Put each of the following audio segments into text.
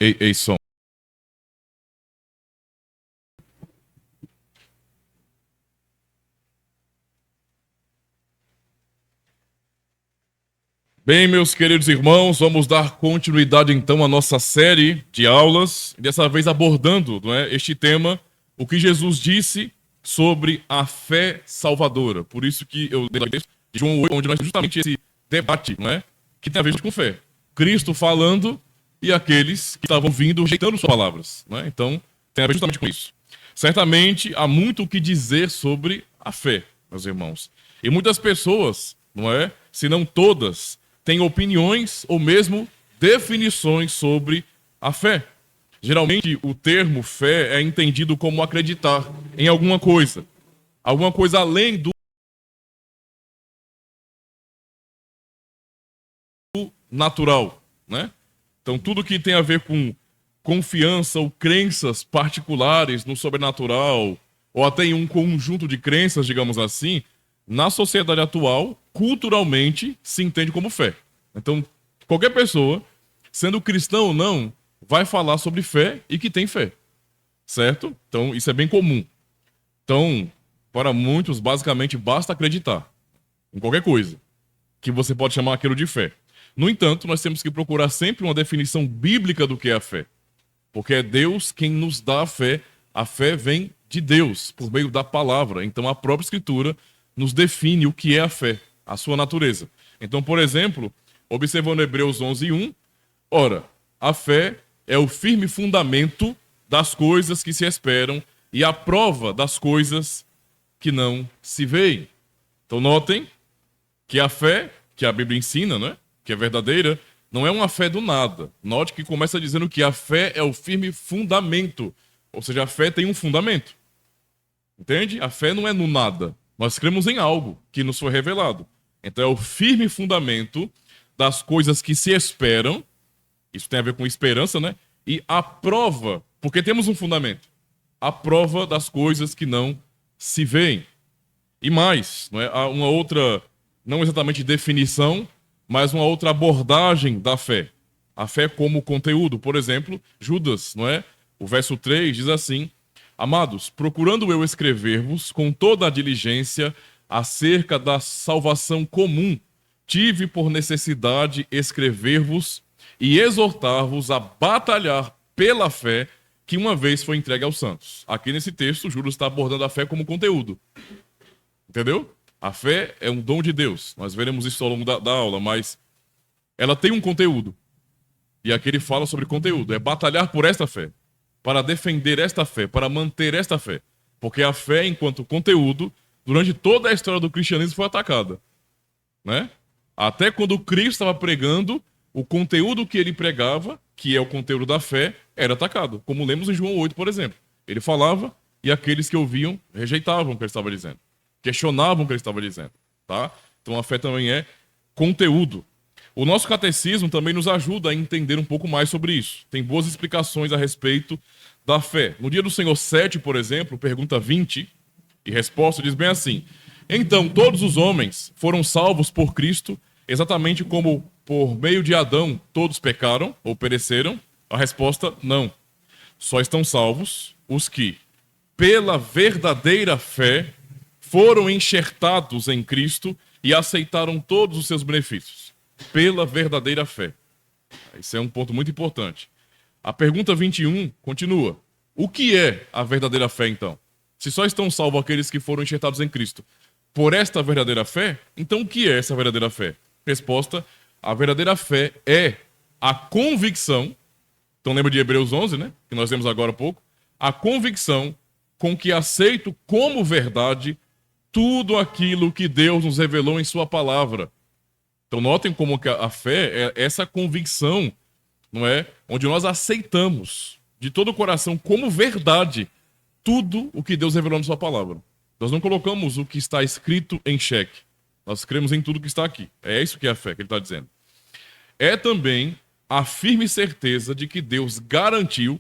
Ei, som. Bem, meus queridos irmãos, vamos dar continuidade então à nossa série de aulas, dessa vez abordando, não é, este tema, o que Jesus disse sobre a fé salvadora. Por isso que eu dei de João 8, onde nós temos justamente esse debate, não é, que tem a ver com fé. Cristo falando e aqueles que estavam vindo rejeitando suas palavras, não é? Então, tem a ver justamente com isso. Certamente há muito o que dizer sobre a fé, meus irmãos. E muitas pessoas, não é, se não todas, têm opiniões ou mesmo definições sobre a fé. Geralmente, o termo fé é entendido como acreditar em alguma coisa além do natural, né? Então, tudo que tem a ver com confiança ou crenças particulares no sobrenatural, ou até em um conjunto de crenças, digamos assim, na sociedade atual, culturalmente, se entende como fé. Então, qualquer pessoa, sendo cristão ou não, vai falar sobre fé e que tem fé, certo? Então, isso é bem comum. Então, para muitos, basicamente, basta acreditar em qualquer coisa, que você pode chamar aquilo de fé. No entanto, nós temos que procurar sempre uma definição bíblica do que é a fé, porque é Deus quem nos dá a fé vem de Deus, por meio da palavra. Então, a própria Escritura nos define o que é a fé, a sua natureza. Então, por exemplo, observando Hebreus 11:1, ora, a fé é o firme fundamento das coisas que se esperam e a prova das coisas que não se veem. Então, notem que a fé, que a Bíblia ensina, né, que é verdadeira, não é uma fé do nada. Note que começa dizendo que a fé é o firme fundamento. Ou seja, a fé tem um fundamento. Entende? A fé não é no nada. Nós cremos em algo que nos foi revelado. Então é o firme fundamento das coisas que se esperam. Isso tem a ver com esperança, né? E a prova, porque temos um fundamento. A prova das coisas que não se veem. E mais, não é? Há uma outra, não exatamente definição, mas uma outra abordagem da fé. A fé como conteúdo. Por exemplo, Judas, não é? O verso 3 diz assim: amados, procurando eu escrever-vos com toda a diligência acerca da salvação comum, tive por necessidade escrever-vos e exortar-vos a batalhar pela fé que uma vez foi entregue aos santos. Aqui nesse texto, Judas está abordando a fé como conteúdo. Entendeu? A fé é um dom de Deus. Nós veremos isso ao longo da aula, mas ela tem um conteúdo. E aqui ele fala sobre conteúdo. É batalhar por esta fé, para defender esta fé, para manter esta fé. Porque a fé, enquanto conteúdo, durante toda a história do cristianismo foi atacada. Né? Até quando Cristo estava pregando, o conteúdo que ele pregava, que é o conteúdo da fé, era atacado. Como lemos em João 8, por exemplo. Ele falava e aqueles que ouviam rejeitavam o que ele estava dizendo. Questionavam o que ele estava dizendo, tá? Então a fé também é conteúdo. O nosso catecismo também nos ajuda a entender um pouco mais sobre isso. Tem boas explicações a respeito da fé. No dia do Senhor 7, por exemplo, pergunta 20 e resposta diz bem assim: então todos os homens foram salvos por Cristo, exatamente como por meio de Adão todos pecaram ou pereceram? A resposta, não. Só estão salvos os que, pela verdadeira fé, foram enxertados em Cristo e aceitaram todos os seus benefícios. Pela verdadeira fé. Esse é um ponto muito importante. A pergunta 21 continua. O que é a verdadeira fé, então? Se só estão salvos aqueles que foram enxertados em Cristo por esta verdadeira fé, então o que é essa verdadeira fé? Resposta, a verdadeira fé é a convicção, então lembra de Hebreus 11, né? Que nós vemos agora há pouco. A convicção com que aceito como verdade tudo aquilo que Deus nos revelou em sua palavra. Então notem como que a fé é essa convicção, não é? Onde nós aceitamos de todo o coração como verdade tudo o que Deus revelou em sua palavra. Nós não colocamos o que está escrito em xeque. Nós cremos em tudo que está aqui. É isso que é a fé que ele está dizendo. É também a firme certeza de que Deus garantiu,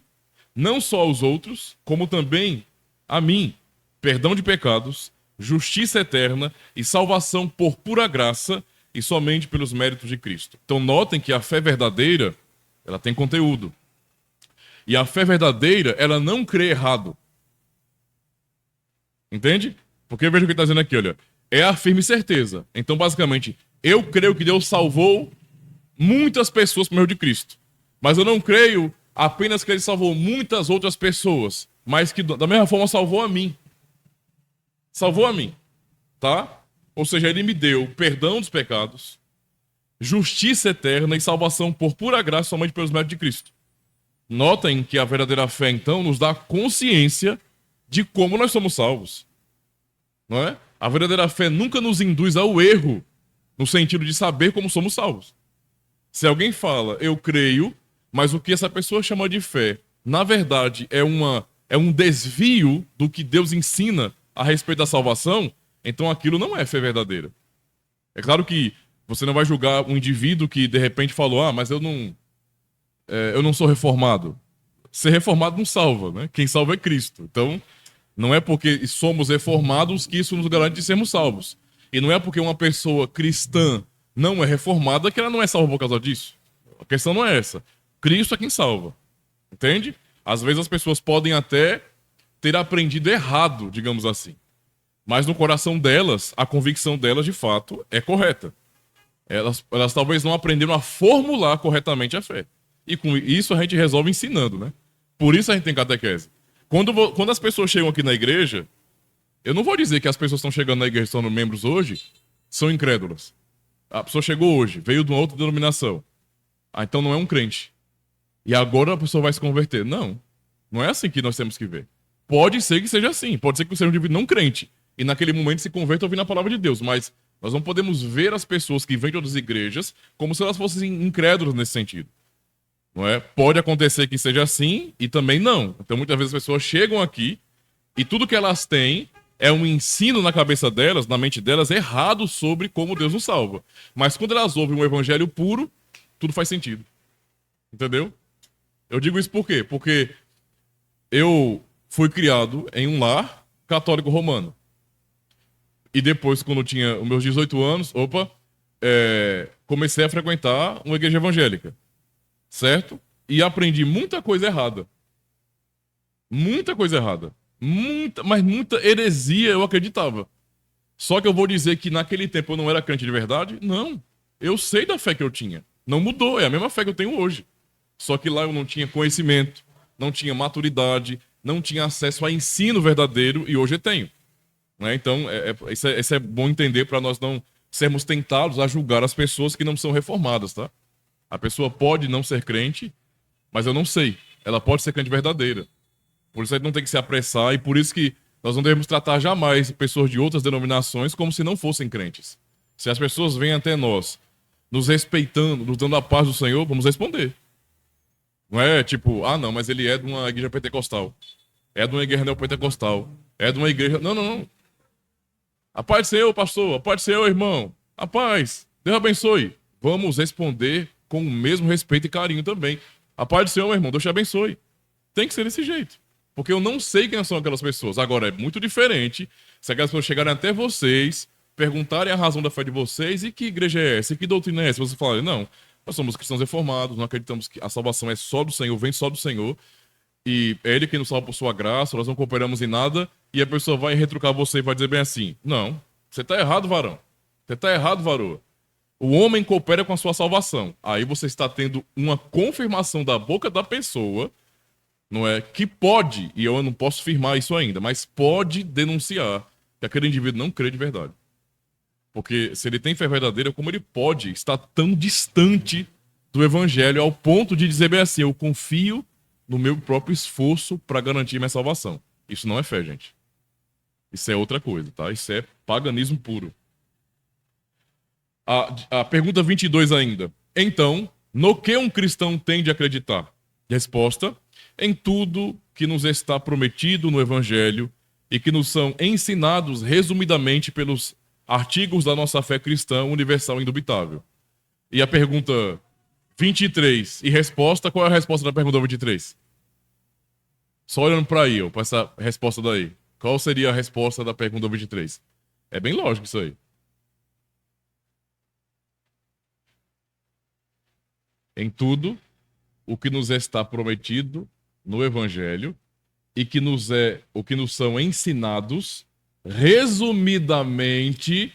não só aos outros, como também a mim, perdão de pecados, justiça eterna e salvação por pura graça e somente pelos méritos de Cristo. Então notem que a fé verdadeira, ela tem conteúdo. E a fé verdadeira, ela não crê errado. Entende? Porque veja o que está dizendo aqui, olha. É a firme certeza. Então, basicamente, eu creio que Deus salvou muitas pessoas por meio de Cristo. Mas eu não creio apenas que ele salvou muitas outras pessoas, mas que da mesma forma salvou a mim. Salvou a mim, tá? Ou seja, ele me deu perdão dos pecados, justiça eterna e salvação por pura graça somente pelos méritos de Cristo. Notem que a verdadeira fé, então, nos dá consciência de como nós somos salvos. Não é? A verdadeira fé nunca nos induz ao erro, no sentido de saber como somos salvos. Se alguém fala, eu creio, mas o que essa pessoa chama de fé, na verdade, é um desvio do que Deus ensina a respeito da salvação, então aquilo não é fé verdadeira. É claro que você não vai julgar um indivíduo que de repente falou, mas eu não sou reformado. Ser reformado não salva, né? Quem salva é Cristo. Então, não é porque somos reformados que isso nos garante de sermos salvos. E não é porque uma pessoa cristã não é reformada que ela não é salva por causa disso. A questão não é essa. Cristo é quem salva. Entende? Às vezes as pessoas podem até ter aprendido errado, digamos assim. Mas no coração delas, a convicção delas, de fato, é correta. Elas talvez não aprenderam a formular corretamente a fé. E com isso a gente resolve ensinando, né? Por isso a gente tem catequese. Quando as pessoas chegam aqui na igreja, eu não vou dizer que as pessoas que estão chegando na igreja, são membros hoje, são incrédulas. A pessoa chegou hoje, veio de uma outra denominação. Então não é um crente. E agora a pessoa vai se converter. Não. Não é assim que nós temos que ver. Pode ser que seja assim. Pode ser que seja um indivíduo não crente. E naquele momento se converta ouvindo a palavra de Deus. Mas nós não podemos ver as pessoas que vêm de outras igrejas como se elas fossem incrédulas nesse sentido. Não é? Pode acontecer que seja assim e também não. Então muitas vezes as pessoas chegam aqui e tudo que elas têm é um ensino na cabeça delas, na mente delas, errado sobre como Deus nos salva. Mas quando elas ouvem um evangelho puro, tudo faz sentido. Entendeu? Eu digo isso por quê? Porque eu fui criado em um lar católico romano. E depois, quando eu tinha os meus 18 anos, comecei a frequentar uma igreja evangélica. Certo? E aprendi muita coisa errada. Muita coisa errada. Mas muita heresia eu acreditava. Só que eu vou dizer que naquele tempo eu não era crente de verdade? Não. Eu sei da fé que eu tinha. Não mudou, é a mesma fé que eu tenho hoje. Só que lá eu não tinha conhecimento, não tinha maturidade, não tinha acesso a ensino verdadeiro e hoje eu tenho. Né? Então, isso é bom entender para nós não sermos tentados a julgar as pessoas que não são reformadas, tá? A pessoa pode não ser crente, mas eu não sei. Ela pode ser crente verdadeira. Por isso a gente não tem que se apressar e por isso que nós não devemos tratar jamais pessoas de outras denominações como se não fossem crentes. Se as pessoas vêm até nós, nos respeitando, nos dando a paz do Senhor, vamos responder. Não é tipo, não, mas ele é de uma igreja pentecostal. É de uma igreja neopentecostal. É de uma igreja... Não, não, não. A paz do Senhor, pastor. A paz do Senhor, irmão. A paz. Deus abençoe. Vamos responder com o mesmo respeito e carinho também. A paz do Senhor, meu irmão, Deus te abençoe. Tem que ser desse jeito. Porque eu não sei quem são aquelas pessoas. Agora, é muito diferente se aquelas pessoas chegarem até vocês, perguntarem a razão da fé de vocês e que igreja é essa, e que doutrina é essa. Vocês falarem, não, nós somos cristãos reformados, não acreditamos que a salvação é só do Senhor, vem só do Senhor, e é Ele quem nos salva por sua graça, nós não cooperamos em nada, e a pessoa vai retrucar você e vai dizer bem assim, não, você está errado, varão. Você está errado, varoa. O homem coopera com a sua salvação. Aí você está tendo uma confirmação da boca da pessoa, não é? Que pode, e eu não posso afirmar isso ainda, mas pode denunciar que aquele indivíduo não crê de verdade. Porque se ele tem fé verdadeira, como ele pode estar tão distante do evangelho ao ponto de dizer bem assim, eu confio no meu próprio esforço para garantir minha salvação. Isso não é fé, gente. Isso é outra coisa, tá? Isso é paganismo puro. A pergunta 22 ainda. Então, no que um cristão tem de acreditar? Resposta: em tudo que nos está prometido no Evangelho e que nos são ensinados resumidamente pelos artigos da nossa fé cristã universal e indubitável. E a pergunta 23 e resposta, qual é a resposta da pergunta 23? Só olhando para aí, para essa resposta daí. Qual seria a resposta da pergunta 23? É bem lógico isso aí. Em tudo o que nos está prometido no Evangelho e que o que nos são ensinados resumidamente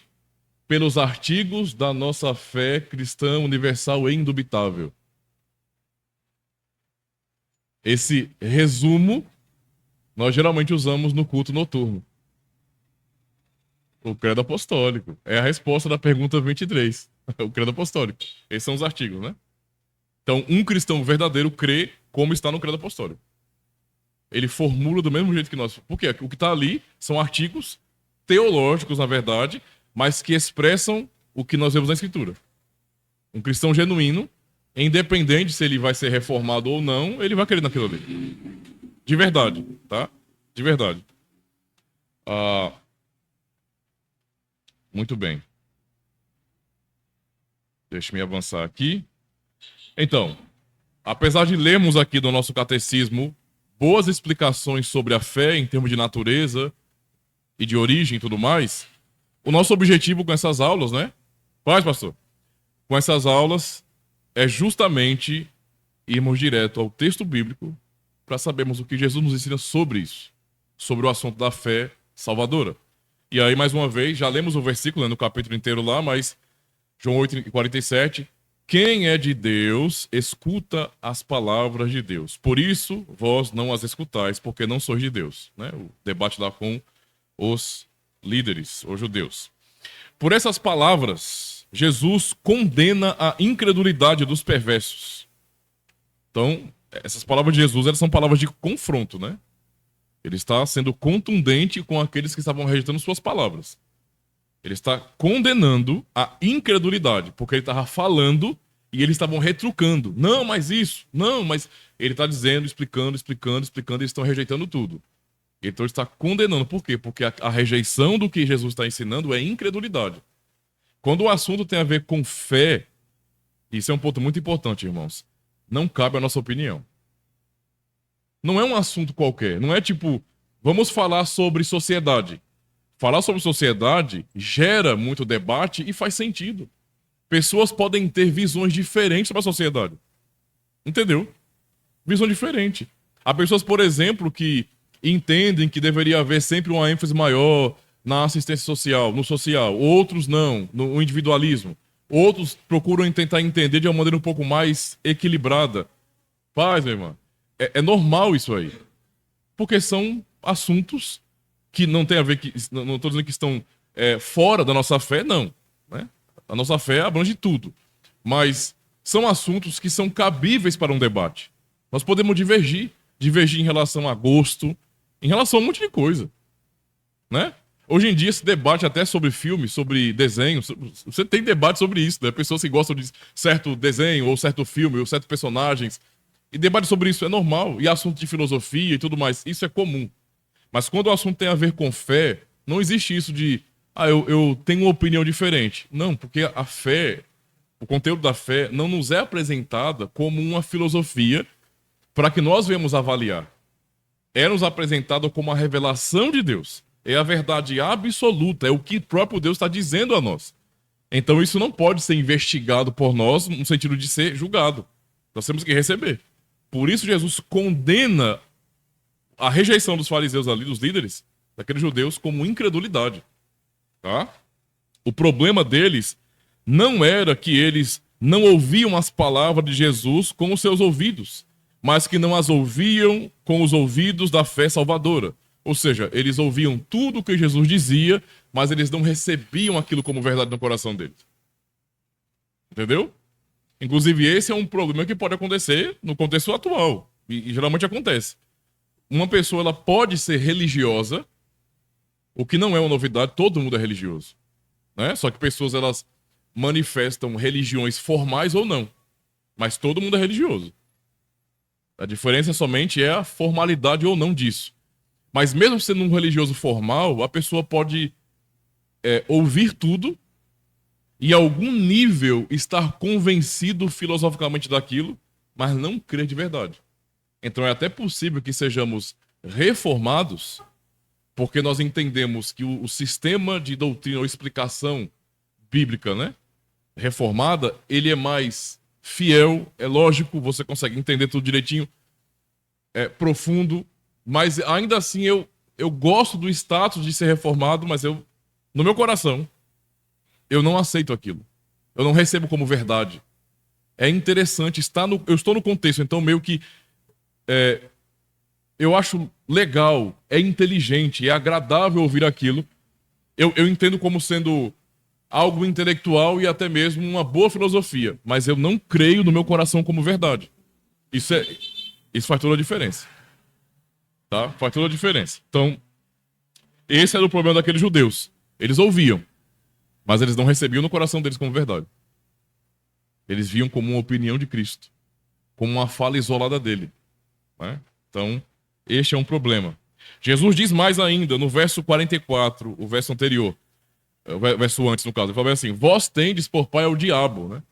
pelos artigos da nossa fé cristã universal e indubitável. Esse resumo nós geralmente usamos no culto noturno. O credo apostólico. É a resposta da pergunta 23. O credo apostólico. Esses são os artigos, né? Então, um cristão verdadeiro crê como está no credo apostólico. Ele formula do mesmo jeito que nós. Porque o que está ali são artigos teológicos, na verdade, mas que expressam o que nós vemos na Escritura. Um cristão genuíno, independente se ele vai ser reformado ou não, ele vai crer naquilo ali. De verdade, tá? De verdade. Muito bem. Deixa-me avançar aqui. Então, apesar de lermos aqui do nosso catecismo boas explicações sobre a fé em termos de natureza e de origem e tudo mais, o nosso objetivo com essas aulas, né? Paz, pastor? Com essas aulas é justamente irmos direto ao texto bíblico para sabermos o que Jesus nos ensina sobre isso, sobre o assunto da fé salvadora. E aí, mais uma vez, já lemos o versículo, né, no capítulo inteiro lá, mas João 8,47, quem é de Deus, escuta as palavras de Deus. Por isso, vós não as escutais, porque não sois de Deus. Né? O debate lá com os líderes, os judeus. Por essas palavras, Jesus condena a incredulidade dos perversos. Então, essas palavras de Jesus, elas são palavras de confronto, né? Ele está sendo contundente com aqueles que estavam rejeitando suas palavras. Ele está condenando a incredulidade, porque ele estava falando e eles estavam retrucando. Não, mas isso, não, mas... Ele está dizendo, explicando, e eles estão rejeitando tudo. Então ele está condenando. Por quê? Porque a rejeição do que Jesus está ensinando é incredulidade. Quando o assunto tem a ver com fé, isso é um ponto muito importante, irmãos, não cabe a nossa opinião. Não é um assunto qualquer. Não é tipo, vamos falar sobre sociedade. Falar sobre sociedade gera muito debate e faz sentido. Pessoas podem ter visões diferentes sobre a sociedade. Entendeu? Visão diferente. Há pessoas, por exemplo, que entendem que deveria haver sempre uma ênfase maior na assistência social, no social. Outros não, no individualismo. Outros procuram tentar entender de uma maneira um pouco mais equilibrada. Paz, meu irmão. É normal isso aí. Porque são assuntos que não tem a ver, não estou dizendo que estão fora da nossa fé, não. Né? A nossa fé abrange tudo. Mas são assuntos que são cabíveis para um debate. Nós podemos divergir em relação a gosto, em relação a um monte de coisa. Né? Hoje em dia se debate até sobre filme, sobre desenho. Você tem debate sobre isso, né? Pessoas que gostam de certo desenho, ou certo filme, ou certos personagens. E debate sobre isso é normal. E assunto de filosofia e tudo mais, isso é comum. Mas quando o assunto tem a ver com fé, não existe isso de, eu tenho uma opinião diferente. Não, porque a fé, o conteúdo da fé, não nos é apresentada como uma filosofia para que nós venhamos avaliar. É nos apresentada como a revelação de Deus. É a verdade absoluta, é o que o próprio Deus está dizendo a nós. Então isso não pode ser investigado por nós no sentido de ser julgado. Nós temos que receber. Por isso Jesus condena a rejeição dos fariseus ali, dos líderes, daqueles judeus, como incredulidade. Tá? O problema deles não era que eles não ouviam as palavras de Jesus com os seus ouvidos, mas que não as ouviam com os ouvidos da fé salvadora. Ou seja, eles ouviam tudo o que Jesus dizia, mas eles não recebiam aquilo como verdade no coração deles. Entendeu? Inclusive, esse é um problema que pode acontecer no contexto atual. E geralmente acontece. Uma pessoa ela pode ser religiosa, o que não é uma novidade, todo mundo é religioso. Né? Só que pessoas elas manifestam religiões formais ou não. Mas todo mundo é religioso. A diferença somente é a formalidade ou não disso. Mas mesmo sendo um religioso formal, a pessoa pode ouvir tudo e, a algum nível, estar convencido filosoficamente daquilo, mas não crer de verdade. Então é até possível que sejamos reformados, porque nós entendemos que o sistema de doutrina ou explicação bíblica, né, reformada, ele é mais fiel, é lógico, você consegue entender tudo direitinho. profundo, mas ainda assim eu gosto do status de ser reformado, mas no meu coração, eu não aceito aquilo. Eu não recebo como verdade. É interessante, eu estou no contexto, então meio que eu acho legal, é inteligente, é agradável ouvir aquilo. Eu entendo como sendo algo intelectual e até mesmo uma boa filosofia, mas eu não creio no meu coração como verdade. Isso faz toda a diferença. Tá? Faz toda a diferença. Então, esse era o problema daqueles judeus. Eles ouviam, mas eles não recebiam no coração deles como verdade. Eles viam como uma opinião de Cristo, como uma fala isolada dele. Né? Então, este é um problema. Jesus diz mais ainda, no verso 44, o verso anterior, o verso antes, no caso, ele fala assim: vós tendes por pai ao diabo, né?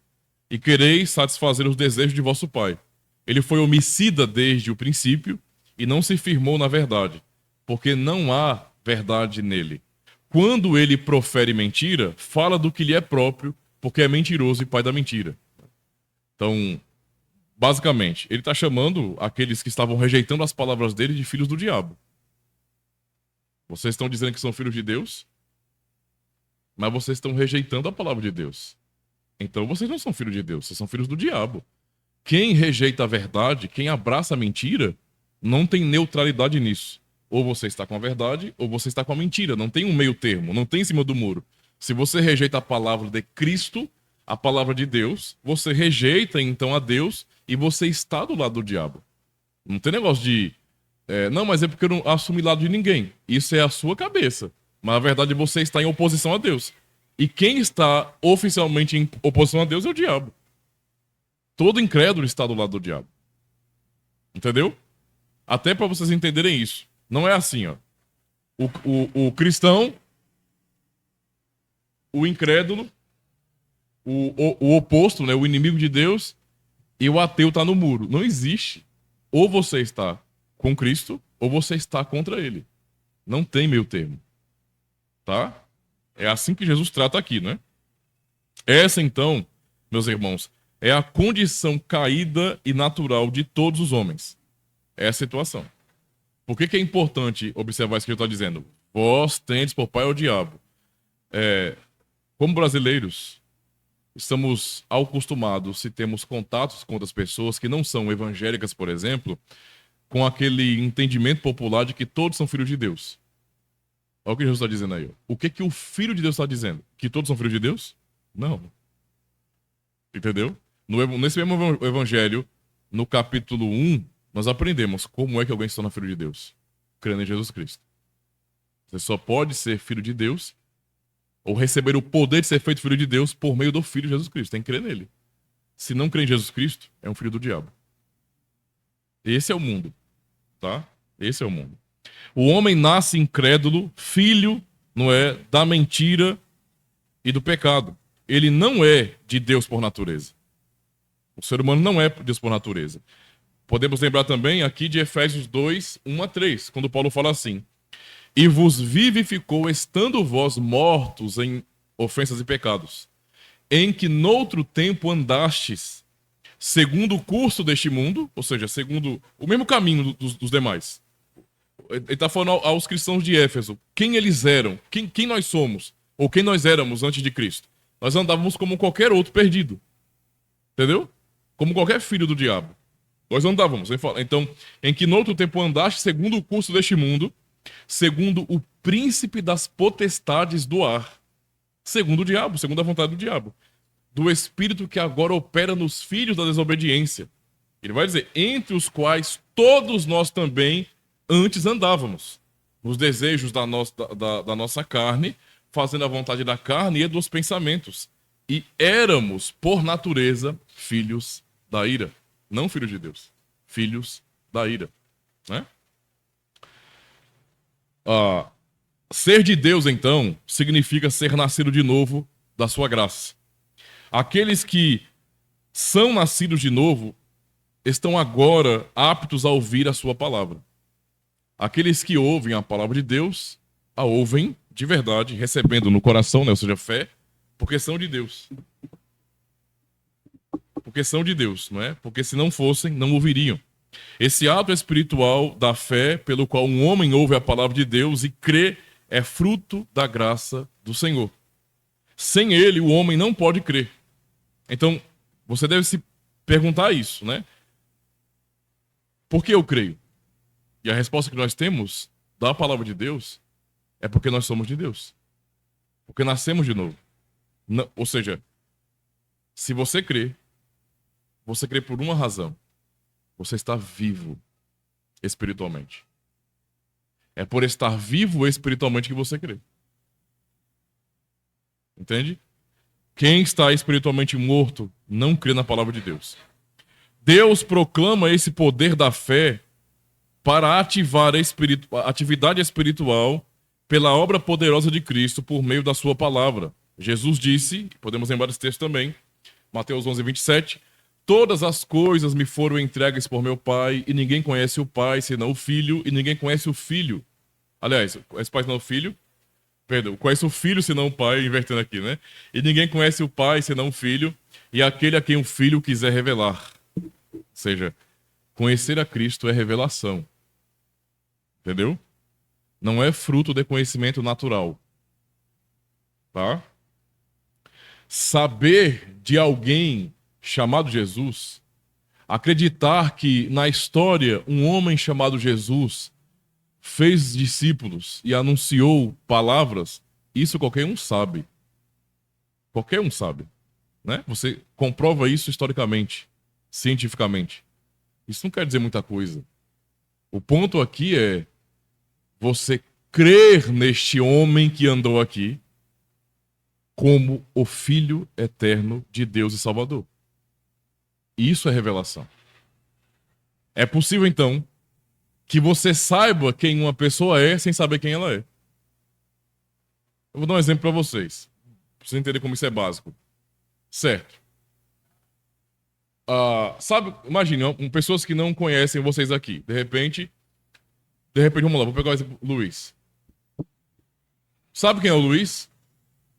E quereis satisfazer os desejos de vosso pai. Ele foi homicida desde o princípio e não se firmou na verdade, porque não há verdade nele. Quando ele profere mentira, fala do que lhe é próprio, porque é mentiroso e pai da mentira. Então, basicamente, ele está chamando aqueles que estavam rejeitando as palavras dele de filhos do diabo. Vocês estão dizendo que são filhos de Deus, mas vocês estão rejeitando a palavra de Deus. Então vocês não são filhos de Deus, vocês são filhos do diabo. Quem rejeita a verdade, quem abraça a mentira, não tem neutralidade nisso. Ou você está com a verdade, ou você está com a mentira. Não tem um meio termo, não tem em cima do muro. Se você rejeita a palavra de Cristo, a palavra de Deus, você rejeita então a Deus e você está do lado do diabo. Não tem negócio de... não, mas é porque eu não assumi lado de ninguém. Isso é a sua cabeça. Mas na verdade você está em oposição a Deus. E quem está oficialmente em oposição a Deus é o diabo. Todo incrédulo está do lado do diabo. Entendeu? Até para vocês entenderem isso. Não é assim, ó. O cristão, o incrédulo, o oposto, né, o inimigo de Deus, e o ateu está no muro. Não existe. Ou você está com Cristo, ou você está contra ele. Não tem meio termo. Tá? É assim que Jesus trata aqui, né? Essa, então, meus irmãos, é a condição caída e natural de todos os homens. É a situação. Por que é importante observar isso que ele está dizendo? Vós tendes por pai ao diabo. Como brasileiros, estamos acostumados, se temos contatos com outras pessoas que não são evangélicas, por exemplo, com aquele entendimento popular de que todos são filhos de Deus. Olha o que Jesus está dizendo aí. O que o Filho de Deus está dizendo? Que todos são filhos de Deus? Não. Entendeu? Nesse mesmo evangelho, no capítulo 1, nós aprendemos como é que alguém se torna filho de Deus. Crendo em Jesus Cristo. Você só pode ser filho de Deus ou receber o poder de ser feito filho de Deus por meio do Filho de Jesus Cristo. Tem que crer nele. Se não crê em Jesus Cristo, é um filho do diabo. Esse é o mundo. Tá? Esse é o mundo. O homem nasce incrédulo, filho, não é, da mentira e do pecado. Ele não é de Deus por natureza. O ser humano não é de Deus por natureza. Podemos lembrar também aqui de Efésios 2, 1 a 3, quando Paulo fala assim: e vos vivificou estando vós mortos em ofensas e pecados, em que noutro tempo andastes, segundo o curso deste mundo, ou seja, segundo o mesmo caminho dos demais. Ele está falando aos cristãos de Éfeso quem eles eram, quem nós somos, ou quem nós éramos antes de Cristo. Nós andávamos como qualquer outro perdido. Entendeu? Como qualquer filho do diabo. Nós andávamos. Então, em que no outro tempo andaste segundo o curso deste mundo, segundo o príncipe das potestades do ar. Segundo o diabo, segundo a vontade do diabo. Do espírito que agora opera nos filhos da desobediência. Ele vai dizer, entre os quais todos nós também antes andávamos, nos desejos da nossa carne, fazendo a vontade da carne e dos pensamentos. E éramos, por natureza, filhos da ira. Não filhos de Deus. Filhos da ira. Né? Ser de Deus, então, significa ser nascido de novo da sua graça. Aqueles que são nascidos de novo estão agora aptos a ouvir a sua palavra. Aqueles que ouvem a palavra de Deus, a ouvem de verdade, recebendo no coração, né, ou seja, fé, porque são de Deus. Porque são de Deus, não é? Porque se não fossem, não ouviriam. Esse ato espiritual da fé, pelo qual um homem ouve a palavra de Deus e crê, é fruto da graça do Senhor. Sem ele, o homem não pode crer. Então, você deve se perguntar isso, né? Por que eu creio? E a resposta que nós temos da palavra de Deus é porque nós somos de Deus. Porque nascemos de novo. Ou seja, se você crê por uma razão. Você está vivo espiritualmente. É por estar vivo espiritualmente que você crê. Entende? Quem está espiritualmente morto não crê na palavra de Deus. Deus proclama esse poder da fé para ativar a atividade espiritual pela obra poderosa de Cristo por meio da sua palavra. Jesus disse, podemos lembrar desse texto também, Mateus 11, 27, todas as coisas me foram entregues por meu Pai, e ninguém conhece o Pai senão o Filho, e ninguém conhece o Filho. Aliás, conhece o Pai senão o Filho? Perdão, conhece o Filho senão o Pai, invertendo aqui, né? E ninguém conhece o Pai senão o Filho, e aquele a quem o Filho quiser revelar. Ou seja, conhecer a Cristo é revelação. Entendeu? Não é fruto de conhecimento natural. Tá? Saber de alguém chamado Jesus, acreditar que na história um homem chamado Jesus fez discípulos e anunciou palavras, isso qualquer um sabe. Qualquer um sabe. Né? Você comprova isso historicamente, cientificamente. Isso não quer dizer muita coisa. O ponto aqui é você crer neste homem que andou aqui como o Filho eterno de Deus e Salvador. Isso é revelação. É possível, então, que você saiba quem uma pessoa é sem saber quem ela é. Eu vou dar um exemplo para vocês. Pra vocês entenderem como isso é básico. Certo. Sabe, imagine, pessoas que não conhecem vocês aqui. De repente, vamos lá, vou pegar o exemplo Luiz. Sabe quem é o Luiz?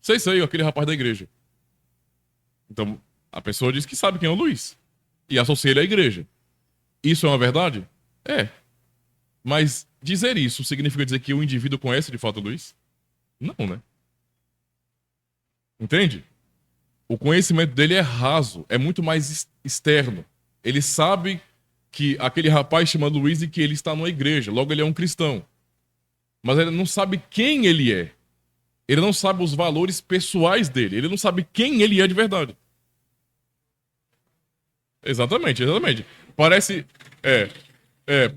Sei, aquele rapaz da igreja. Então, a pessoa diz que sabe quem é o Luiz. E associa ele à igreja. Isso é uma verdade? É. Mas dizer isso significa dizer que o indivíduo conhece de fato o Luiz? Não, né? Entende? O conhecimento dele é raso, é muito mais externo. Ele sabe que aquele rapaz chama Luiz e que ele está numa igreja, logo ele é um cristão. Mas ele não sabe quem ele é. Ele não sabe os valores pessoais dele. Ele não sabe quem ele é de verdade. Exatamente.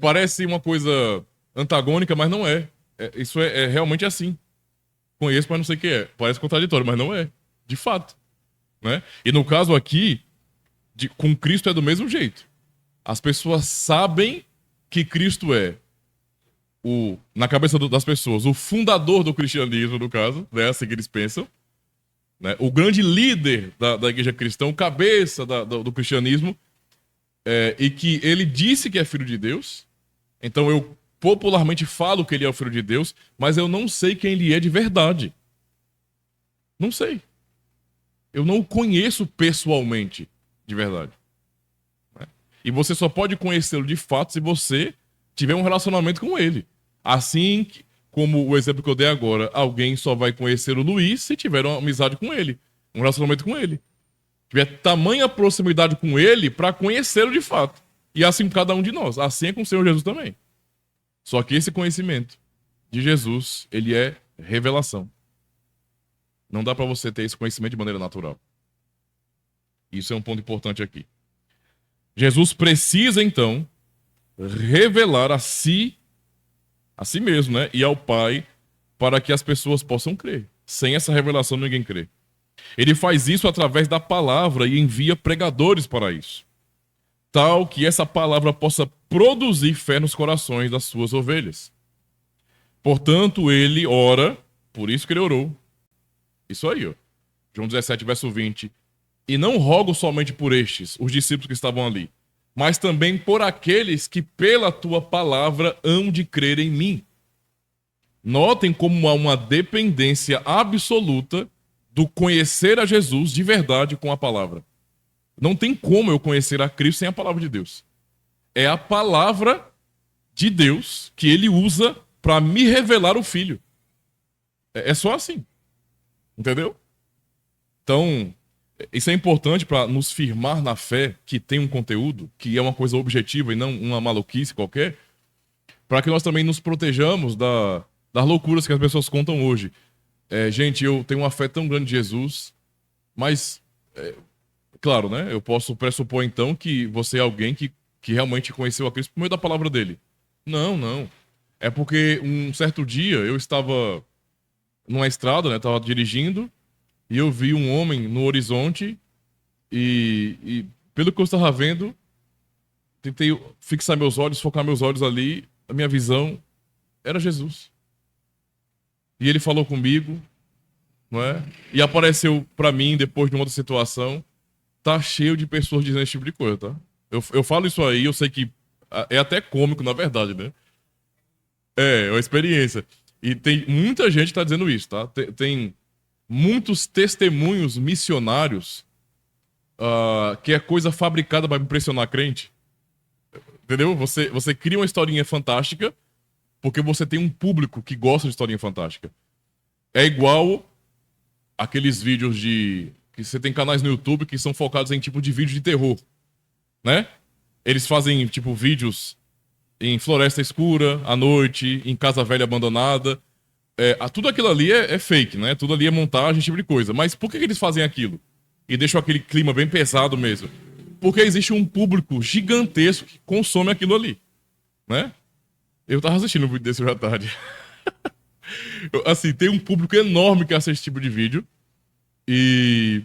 Parece uma coisa antagônica, mas não é. Isso é realmente assim. Conheço, mas não sei o que é. Parece contraditório, mas não é. De fato. Né? E no caso aqui, com Cristo é do mesmo jeito. As pessoas sabem que Cristo é na cabeça das pessoas, o fundador do cristianismo, no caso, né, assim que eles pensam, né, o grande líder da igreja cristã, o cabeça do cristianismo, e que ele disse que é filho de Deus. Então eu popularmente falo que ele é o filho de Deus, mas eu não sei quem ele é de verdade. Não sei. Eu não o conheço pessoalmente, de verdade. Né? E você só pode conhecê-lo de fato se você tiver um relacionamento com ele. Assim como o exemplo que eu dei agora, alguém só vai conhecer o Luiz se tiver uma amizade com ele, um relacionamento com ele. Tiver tamanha proximidade com ele para conhecê-lo de fato. E assim com cada um de nós. Assim é com o Senhor Jesus também. Só que esse conhecimento de Jesus, ele é revelação. Não dá para você ter esse conhecimento de maneira natural. Isso é um ponto importante aqui. Jesus precisa, então, revelar a si mesmo, né? E ao Pai, para que as pessoas possam crer. Sem essa revelação, ninguém crê. Ele faz isso através da palavra e envia pregadores para isso. Tal que essa palavra possa produzir fé nos corações das suas ovelhas. Portanto, ele ora, por isso que ele orou. Isso aí, ó. João 17, verso 20. E não rogo somente por estes, os discípulos que estavam ali, mas também por aqueles que pela tua palavra hão de crer em mim. Notem como há uma dependência absoluta do conhecer a Jesus de verdade com a palavra. Não tem como eu conhecer a Cristo sem a palavra de Deus. É a palavra de Deus que ele usa para me revelar o Filho. É só assim. Entendeu? Então, isso é importante para nos firmar na fé que tem um conteúdo, que é uma coisa objetiva e não uma maluquice qualquer, para que nós também nos protejamos das loucuras que as pessoas contam hoje. Gente, eu tenho uma fé tão grande em Jesus, mas, claro, né? Eu posso pressupor então que você é alguém que realmente conheceu a Cristo por meio da palavra dele. Não, não. É porque um certo dia eu estava numa estrada, né? Estava dirigindo e eu vi um homem no horizonte e pelo que eu estava vendo, tentei fixar meus olhos, focar meus olhos ali, a minha visão era Jesus. E ele falou comigo, não é? E apareceu para mim depois de uma outra situação, tá cheio de pessoas dizendo esse tipo de coisa, tá? Eu falo isso aí, eu sei que é até cômico, na verdade, né? É uma experiência. E tem muita gente que tá dizendo isso, tá? Tem muitos testemunhos missionários que é coisa fabricada para impressionar crente. Entendeu? Você cria uma historinha fantástica porque você tem um público que gosta de historinha fantástica. É igual aqueles vídeos que você tem canais no YouTube que são focados em tipo de vídeo de terror, né? Eles fazem tipo vídeos em floresta escura, à noite, em casa velha abandonada. Tudo aquilo ali é fake, né? Tudo ali é montagem, esse tipo de coisa. Mas por que eles fazem aquilo? E deixam aquele clima bem pesado mesmo? Porque existe um público gigantesco que consome aquilo ali, né? Eu tava assistindo um vídeo desse hoje à tarde. Assim, tem um público enorme que assiste esse tipo de vídeo e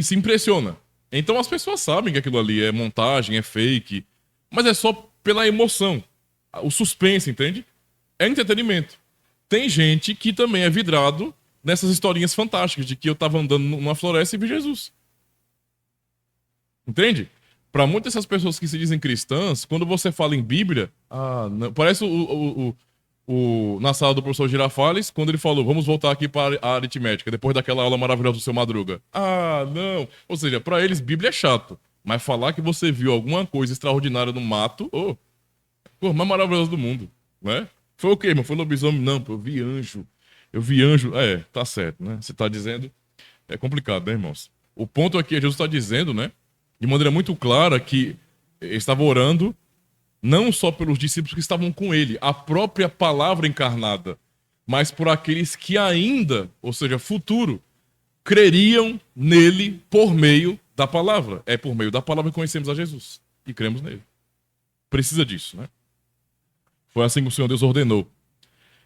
se impressiona. Então as pessoas sabem que aquilo ali é montagem, é fake, mas é só pela emoção. O suspense, entende? É entretenimento. Tem gente que também é vidrado nessas historinhas fantásticas de que eu tava andando numa floresta e vi Jesus. Entende? Para muitas dessas pessoas que se dizem cristãs, quando você fala em Bíblia, não, parece na sala do professor Girafales, quando ele falou, vamos voltar aqui para a aritmética, depois daquela aula maravilhosa do seu Madruga. Não. Ou seja, para eles, Bíblia é chato. Mas falar que você viu alguma coisa extraordinária no mato, coisa mais maravilhosa do mundo, né? Foi o quê, irmão? Foi lobisomem? Não, pô, eu vi anjo. Eu vi anjo. Tá certo, né? Você tá dizendo. É complicado, né, irmãos? O ponto aqui é Jesus está dizendo, né? De maneira muito clara que ele estava orando não só pelos discípulos que estavam com ele, a própria palavra encarnada, mas por aqueles que ainda, ou seja, futuro, creriam nele por meio da palavra. É por meio da palavra que conhecemos a Jesus e cremos nele. Precisa disso, né? Foi assim que o Senhor Deus ordenou.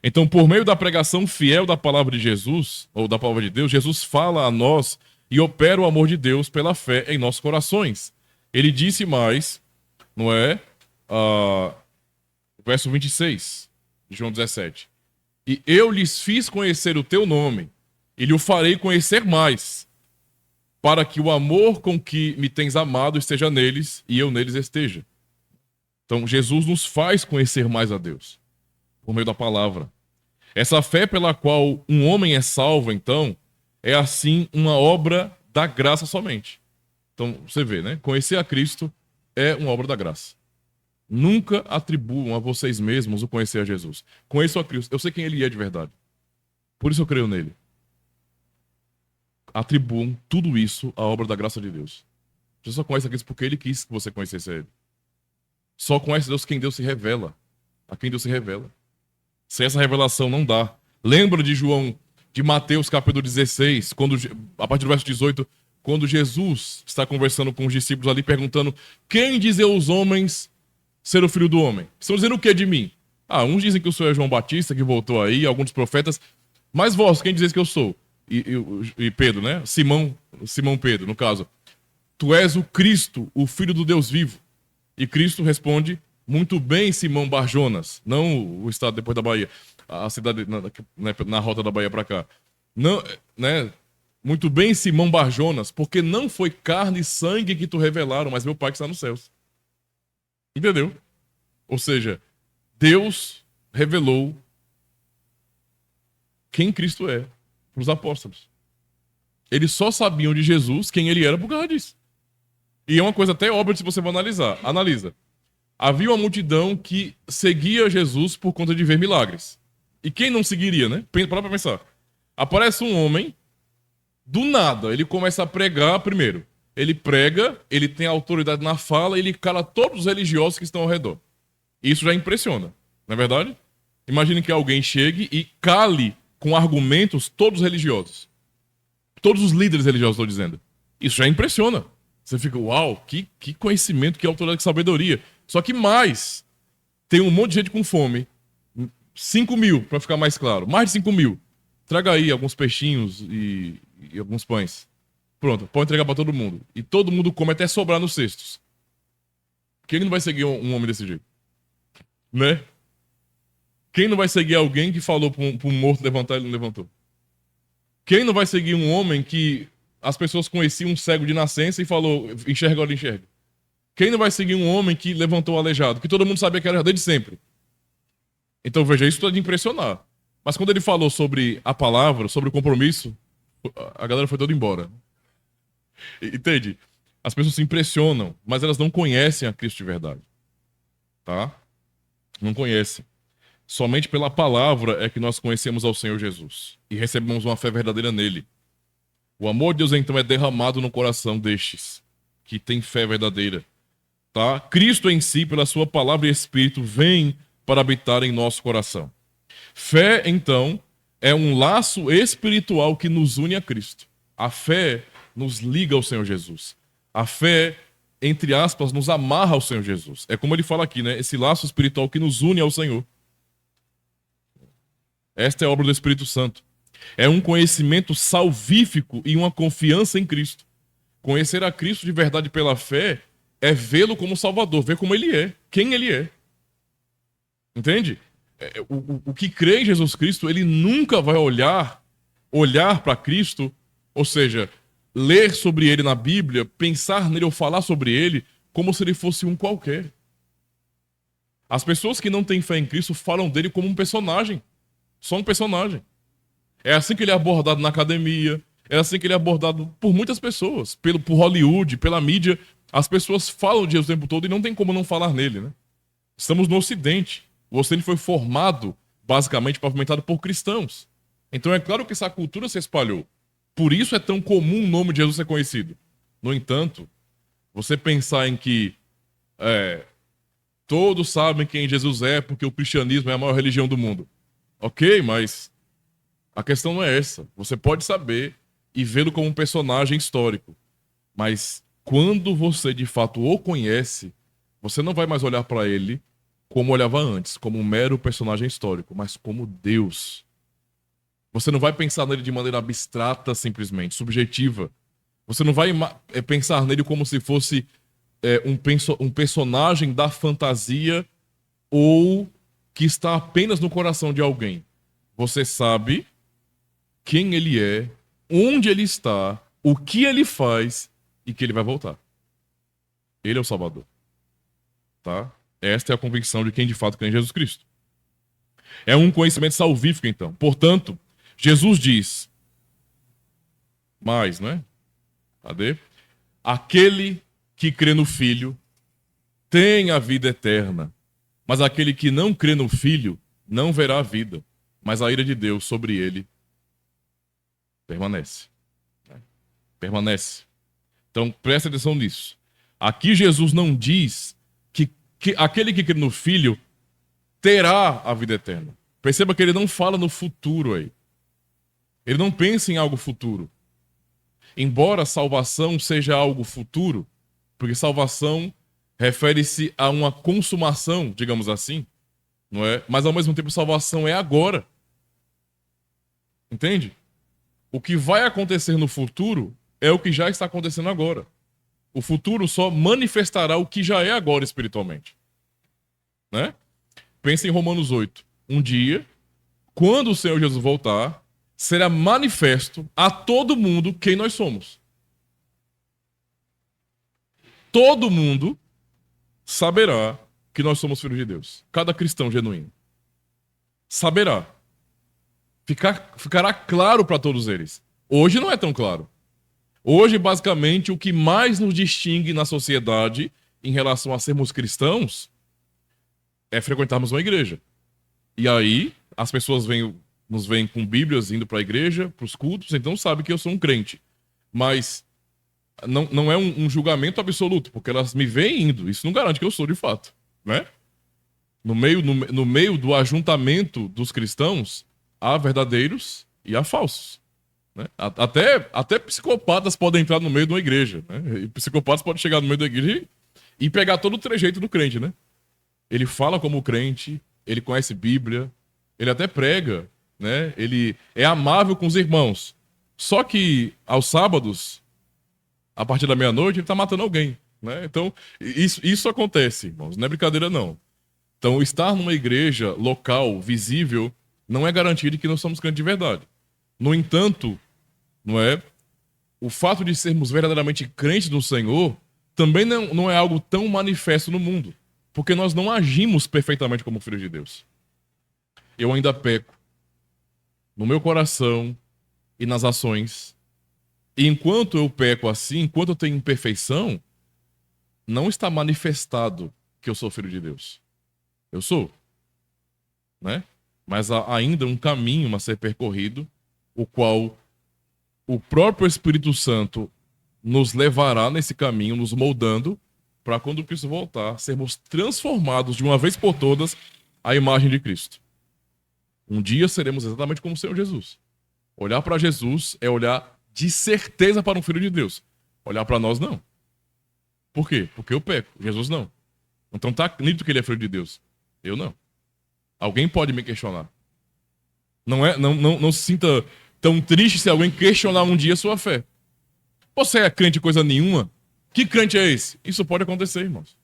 Então, por meio da pregação fiel da palavra de Jesus, ou da palavra de Deus, Jesus fala a nós e opera o amor de Deus pela fé em nossos corações. Ele disse mais, não é? Verso 26 de João 17. E eu lhes fiz conhecer o teu nome, e lhe o farei conhecer mais, para que o amor com que me tens amado esteja neles e eu neles esteja. Então, Jesus nos faz conhecer mais a Deus, por meio da palavra. Essa fé pela qual um homem é salvo, então, é assim uma obra da graça somente. Então, você vê, né? Conhecer a Cristo é uma obra da graça. Nunca atribuam a vocês mesmos o conhecer a Jesus. Conheço a Cristo. Eu sei quem ele é de verdade. Por isso eu creio nele. Atribuam tudo isso à obra da graça de Deus. Você só conhece a Cristo porque ele quis que você conhecesse a ele. Só conhece Deus quem Deus se revela. A quem Deus se revela. Se essa revelação não dá. Lembra de Mateus capítulo 16, a partir do verso 18, quando Jesus está conversando com os discípulos ali, perguntando: quem dizem os homens ser o filho do homem? Estão dizendo o que de mim? Uns dizem que o senhor é João Batista, que voltou aí, alguns profetas. Mas vós, quem dizeis que eu sou? E Pedro, né? Simão Pedro, no caso. Tu és o Cristo, o Filho do Deus vivo. E Cristo responde: muito bem, Simão Barjonas. Não o estado depois da Bahia. A cidade na rota da Bahia para cá. Não, né? Muito bem, Simão Barjonas, porque não foi carne e sangue que tu revelaram, mas meu Pai que está nos céus. Entendeu? Ou seja, Deus revelou quem Cristo é para os apóstolos. Eles só sabiam de Jesus quem ele era por causa disso. E é uma coisa até óbvia se você for analisar. Analisa. Havia uma multidão que seguia Jesus por conta de ver milagres. E quem não seguiria, né? Para pensar. Aparece um homem, do nada, ele começa a pregar primeiro. Ele prega, ele tem autoridade na fala, ele cala todos os religiosos que estão ao redor. Isso já impressiona, não é verdade? Imagine que alguém chegue e cale com argumentos todos os religiosos. Todos os líderes religiosos, estou dizendo. Isso já impressiona. Você fica, uau, que conhecimento, que autoridade, que sabedoria. Só que mais, tem um monte de gente com fome. 5 mil, para ficar mais claro. Mais de 5 mil. Traga aí alguns peixinhos e alguns pães. Pronto, pode entregar para todo mundo. E todo mundo come até sobrar nos cestos. Quem não vai seguir um homem desse jeito? Né? Quem não vai seguir alguém que falou para um morto levantar e ele não levantou? Quem não vai seguir um homem que as pessoas conheciam um cego de nascença e falou, enxerga, olha, enxerga? Quem não vai seguir um homem que levantou o aleijado? Que todo mundo sabia que era desde sempre. Então, veja, isso pode impressionar. Mas quando ele falou sobre a palavra, sobre o compromisso, a galera foi toda embora. Entende? As pessoas se impressionam, mas elas não conhecem a Cristo de verdade. Tá? Não conhecem. Somente pela palavra é que nós conhecemos ao Senhor Jesus e recebemos uma fé verdadeira nele. O amor de Deus, então, é derramado no coração destes que têm fé verdadeira. Tá? Cristo em si, pela sua palavra e Espírito, vem para habitar em nosso coração. Fé, então, é um laço espiritual que nos une a Cristo. A fé nos liga ao Senhor Jesus. A fé, entre aspas, nos amarra ao Senhor Jesus. É como ele fala aqui, né? Esse laço espiritual que nos une ao Senhor. Esta é a obra do Espírito Santo. É um conhecimento salvífico e uma confiança em Cristo. Conhecer a Cristo de verdade pela fé é vê-lo como Salvador, ver como ele é, quem ele é. Entende? O que crê em Jesus Cristo, ele nunca vai olhar para Cristo, ou seja, ler sobre ele na Bíblia, pensar nele ou falar sobre ele como se ele fosse um qualquer. As pessoas que não têm fé em Cristo falam dele como um personagem. Só um personagem. É assim que ele é abordado na academia, é assim que ele é abordado por muitas pessoas, por Hollywood, pela mídia. As pessoas falam de Jesus o tempo todo e não tem como não falar nele, né? Estamos no Ocidente. O Ocidente foi formado, basicamente, pavimentado por cristãos. Então é claro que essa cultura se espalhou. Por isso é tão comum o nome de Jesus ser conhecido. No entanto, você pensar em que todos sabem quem Jesus é porque o cristianismo é a maior religião do mundo. Ok, mas a questão não é essa. Você pode saber e vê-lo como um personagem histórico. Mas quando você de fato o conhece, você não vai mais olhar para ele como olhava antes, como um mero personagem histórico, mas como Deus. Você não vai pensar nele de maneira abstrata, simplesmente, subjetiva. Você não vai pensar nele como se fosse um personagem da fantasia ou que está apenas no coração de alguém. Você sabe quem ele é, onde ele está, o que ele faz e que ele vai voltar. Ele é o Salvador. Tá? Esta é a convicção de quem de fato crê em Jesus Cristo. É um conhecimento salvífico, então. Portanto, Jesus diz, mais, né? Cadê? Aquele que crê no Filho tem a vida eterna, mas aquele que não crê no Filho não verá a vida, mas a ira de Deus sobre ele permanece. Permanece. Então, presta atenção nisso. Aqui Jesus não diz que aquele que crê no Filho terá a vida eterna. Perceba que ele não fala no futuro aí. Ele não pensa em algo futuro. Embora salvação seja algo futuro, porque salvação refere-se a uma consumação, digamos assim, não é? Mas ao mesmo tempo salvação é agora. Entende? O que vai acontecer no futuro é o que já está acontecendo agora. O futuro só manifestará o que já é agora espiritualmente. Né? Pensa em Romanos 8. Um dia, quando o Senhor Jesus voltar, será manifesto a todo mundo quem nós somos. Todo mundo saberá que nós somos filhos de Deus. Cada cristão genuíno. Saberá. Ficará claro para todos eles. Hoje não é tão claro. Hoje, basicamente, o que mais nos distingue na sociedade em relação a sermos cristãos é frequentarmos uma igreja. E aí, as pessoas nos veem com Bíblias indo para a igreja, para os cultos, então sabem que eu sou um crente. Mas não é um julgamento absoluto, porque elas me veem indo. Isso não garante que eu sou de fato, né? No meio do ajuntamento dos cristãos, há verdadeiros e há falsos. Né? Até psicopatas podem entrar no meio de uma igreja. Né? E psicopatas podem chegar no meio da igreja e pegar todo o trejeito do crente, né? Ele fala como crente, ele conhece Bíblia, ele até prega, né? Ele é amável com os irmãos. Só que aos sábados, a partir da meia-noite, ele está matando alguém, né? Então, isso acontece, irmãos, não é brincadeira não. Então, estar numa igreja local, visível, não é garantia de que nós somos crentes de verdade. No entanto, não é? O fato de sermos verdadeiramente crentes no Senhor também não é algo tão manifesto no mundo, porque nós não agimos perfeitamente como filhos de Deus. Eu ainda peco no meu coração e nas ações. E enquanto eu peco assim, enquanto eu tenho imperfeição, não está manifestado que eu sou filho de Deus. Eu sou, né? Mas há ainda um caminho a ser percorrido, o qual o próprio Espírito Santo nos levará nesse caminho, nos moldando, para quando Cristo voltar, sermos transformados de uma vez por todas à imagem de Cristo. Um dia seremos exatamente como o Senhor Jesus. Olhar para Jesus é olhar de certeza para um filho de Deus. Olhar para nós, não. Por quê? Porque eu peco. Jesus não. Então tá nítido que ele é filho de Deus. Eu não. Alguém pode me questionar. Não se sinta tão triste se alguém questionar um dia a sua fé. Você é crente de coisa nenhuma? Que crente é esse? Isso pode acontecer, irmãos.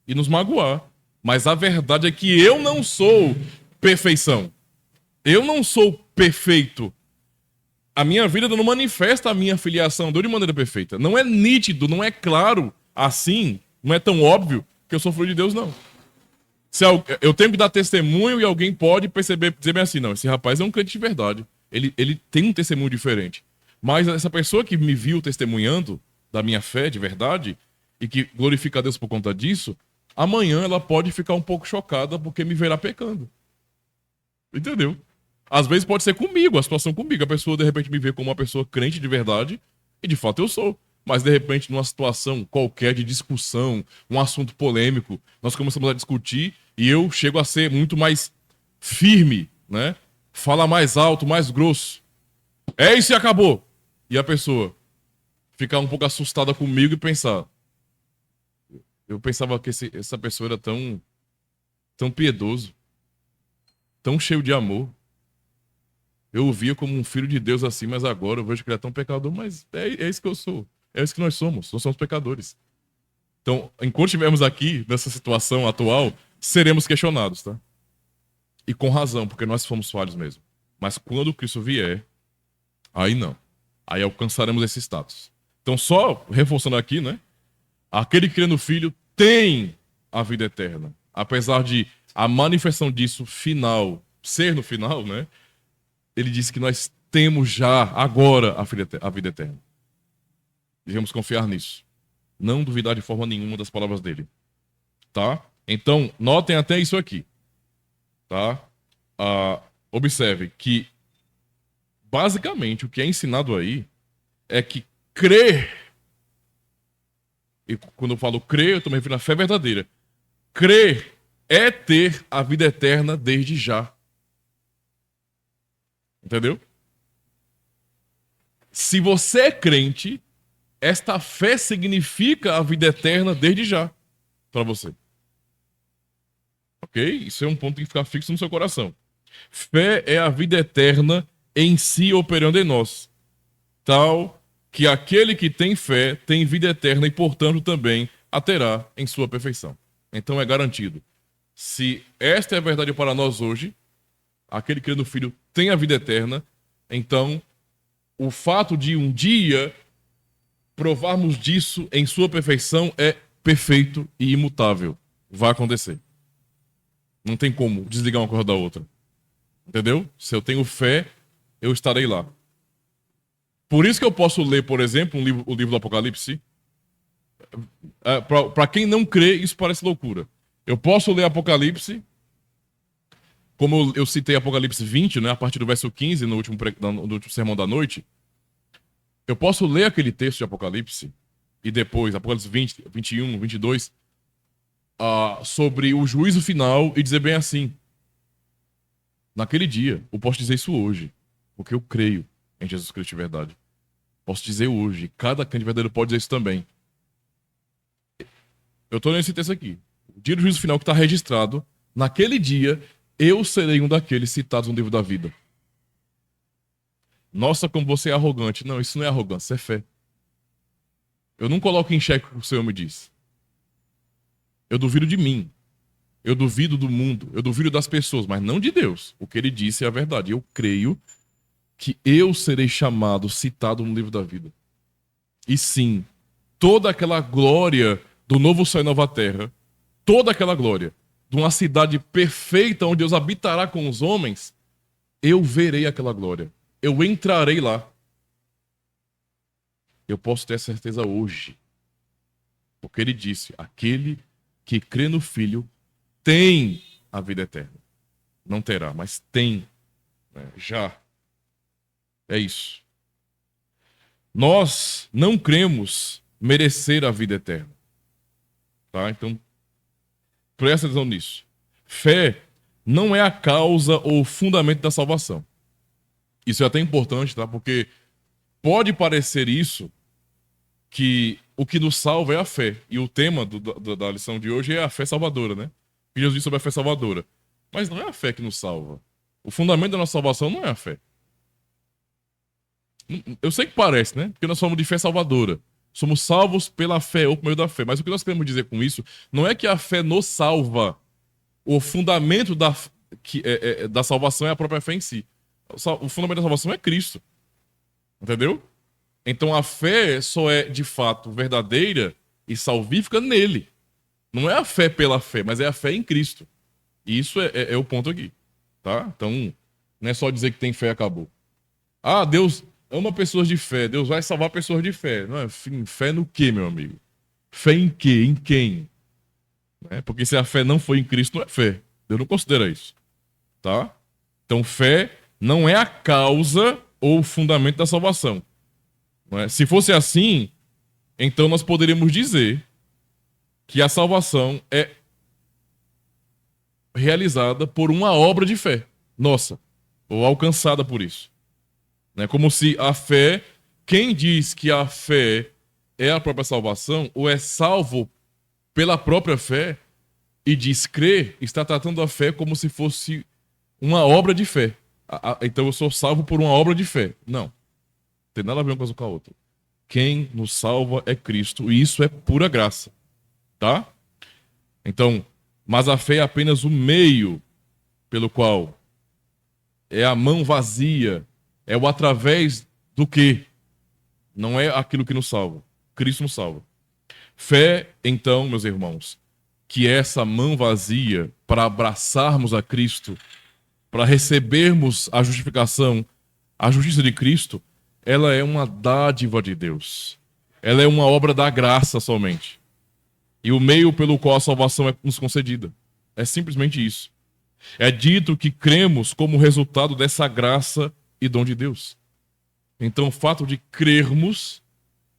E nos magoar. Mas a verdade é que eu não sou perfeição. Eu não sou perfeito. A minha vida não manifesta a minha filiação a Deus de maneira perfeita. Não é nítido, não é claro assim, não é tão óbvio que eu sou filho de Deus, não. Eu tenho que dar testemunho e alguém pode perceber, dizer bem assim, não, esse rapaz é um crente de verdade. Ele tem um testemunho diferente. Mas essa pessoa que me viu testemunhando da minha fé de verdade e que glorifica a Deus por conta disso, amanhã ela pode ficar um pouco chocada porque me verá pecando. Entendeu? Às vezes pode ser comigo, a situação comigo. A pessoa de repente me vê como uma pessoa crente de verdade e de fato eu sou. Mas de repente numa situação qualquer de discussão, um assunto polêmico, nós começamos a discutir e eu chego a ser muito mais firme, né? Fala mais alto, mais grosso. É isso e acabou. E a pessoa ficar um pouco assustada comigo e pensar: eu pensava que essa pessoa era tão piedoso, tão cheio de amor. Eu o via como um filho de Deus assim, mas agora eu vejo que ele é tão pecador, mas é isso que eu sou. É isso que nós somos pecadores. Então, enquanto estivermos aqui, nessa situação atual, seremos questionados, tá? E com razão, porque nós fomos falhos mesmo. Mas quando Cristo vier, aí não. Aí alcançaremos esse status. Então, só reforçando aqui, né? Aquele que crê no Filho tem a vida eterna. Apesar de a manifestação disso ser no final, né? Ele disse que nós temos já, agora, a vida eterna. Devemos confiar nisso. Não duvidar de forma nenhuma das palavras dele. Tá? Então, notem até isso aqui. Tá? Observe que, basicamente, o que é ensinado aí é que crer, e quando eu falo crer, eu estou me referindo à fé verdadeira. Crer é ter a vida eterna desde já. Entendeu? Se você é crente, esta fé significa a vida eterna desde já para você. Ok? Isso é um ponto que tem que ficar fixo no seu coração. Fé é a vida eterna em si operando em nós. Tal que aquele que tem fé tem vida eterna e, portanto, também a terá em sua perfeição. Então é garantido. Se esta é a verdade para nós hoje, aquele que crê no Filho tem a vida eterna, então o fato de um dia provarmos disso em sua perfeição é perfeito e imutável. Vai acontecer. Não tem como desligar uma coisa da outra. Entendeu? Se eu tenho fé, eu estarei lá. Por isso que eu posso ler, por exemplo, o livro do Apocalipse. Para quem não crê, isso parece loucura. Eu posso ler Apocalipse como eu citei Apocalipse 20, né, a partir do verso 15, no último sermão da noite, eu posso ler aquele texto de Apocalipse, e depois, Apocalipse 20, 21, 22, sobre o juízo final, e dizer bem assim: naquele dia, eu posso dizer isso hoje, porque eu creio em Jesus Cristo de verdade. Posso dizer hoje, cada crente verdadeiro pode dizer isso também. Eu estou nesse texto aqui. O dia do juízo final que está registrado, naquele dia, eu serei um daqueles citados no livro da vida. Nossa, como você é arrogante. Não, isso não é arrogância, isso é fé. Eu não coloco em xeque o que o Senhor me diz. Eu duvido de mim. Eu duvido do mundo. Eu duvido das pessoas, mas não de Deus. O que ele disse é a verdade. Eu creio que eu serei chamado, citado no livro da vida. E sim, toda aquela glória do novo céu e nova terra, toda aquela glória de uma cidade perfeita onde Deus habitará com os homens, eu verei aquela glória. Eu entrarei lá. Eu posso ter certeza hoje. Porque ele disse: aquele que crê no Filho tem a vida eterna. Não terá, mas tem. Já. É isso. Nós não cremos merecer a vida eterna. Tá? Então, presta atenção nisso. Fé não é a causa ou o fundamento da salvação. Isso é até importante, tá? Porque pode parecer isso, que o que nos salva é a fé. E o tema da lição de hoje é a fé salvadora, né? O que Jesus disse sobre a fé salvadora. Mas não é a fé que nos salva. O fundamento da nossa salvação não é a fé. Eu sei que parece, né? Porque nós somos de fé salvadora. Somos salvos pela fé ou por meio da fé. Mas o que nós queremos dizer com isso não é que a fé nos salva. O fundamento da salvação é a própria fé em si. O fundamento da salvação é Cristo. Entendeu? Então a fé só é, de fato, verdadeira e salvífica nele. Não é a fé pela fé, mas é a fé em Cristo. E isso é o ponto aqui. Tá? Então, não é só dizer que tem fé e acabou. Ah, Deus ama pessoas de fé. Deus vai salvar pessoas de fé. Não é fé no quê, meu amigo? Fé em quê? Em quem? Porque se a fé não foi em Cristo, não é fé. Deus não considera isso. Tá? Então, fé não é a causa ou o fundamento da salvação. Não é? Se fosse assim, então nós poderíamos dizer que a salvação é realizada por uma obra de fé nossa, ou alcançada por isso. Como se a fé, quem diz que a fé é a própria salvação, ou é salvo pela própria fé, e diz crer, está tratando a fé como se fosse uma obra de fé. Então eu sou salvo por uma obra de fé. Não. Não tem nada a ver uma coisa com a outra. Quem nos salva é Cristo, e isso é pura graça. Tá? Então, mas a fé é apenas o meio pelo qual é a mão vazia, é o através do quê? Não é aquilo que nos salva. Cristo nos salva. Fé, então, meus irmãos, que é essa mão vazia para abraçarmos a Cristo, para recebermos a justificação, a justiça de Cristo, ela é uma dádiva de Deus. Ela é uma obra da graça somente. E o meio pelo qual a salvação é nos concedida. É simplesmente isso. É dito que cremos como resultado dessa graça e dom de Deus. Então o fato de crermos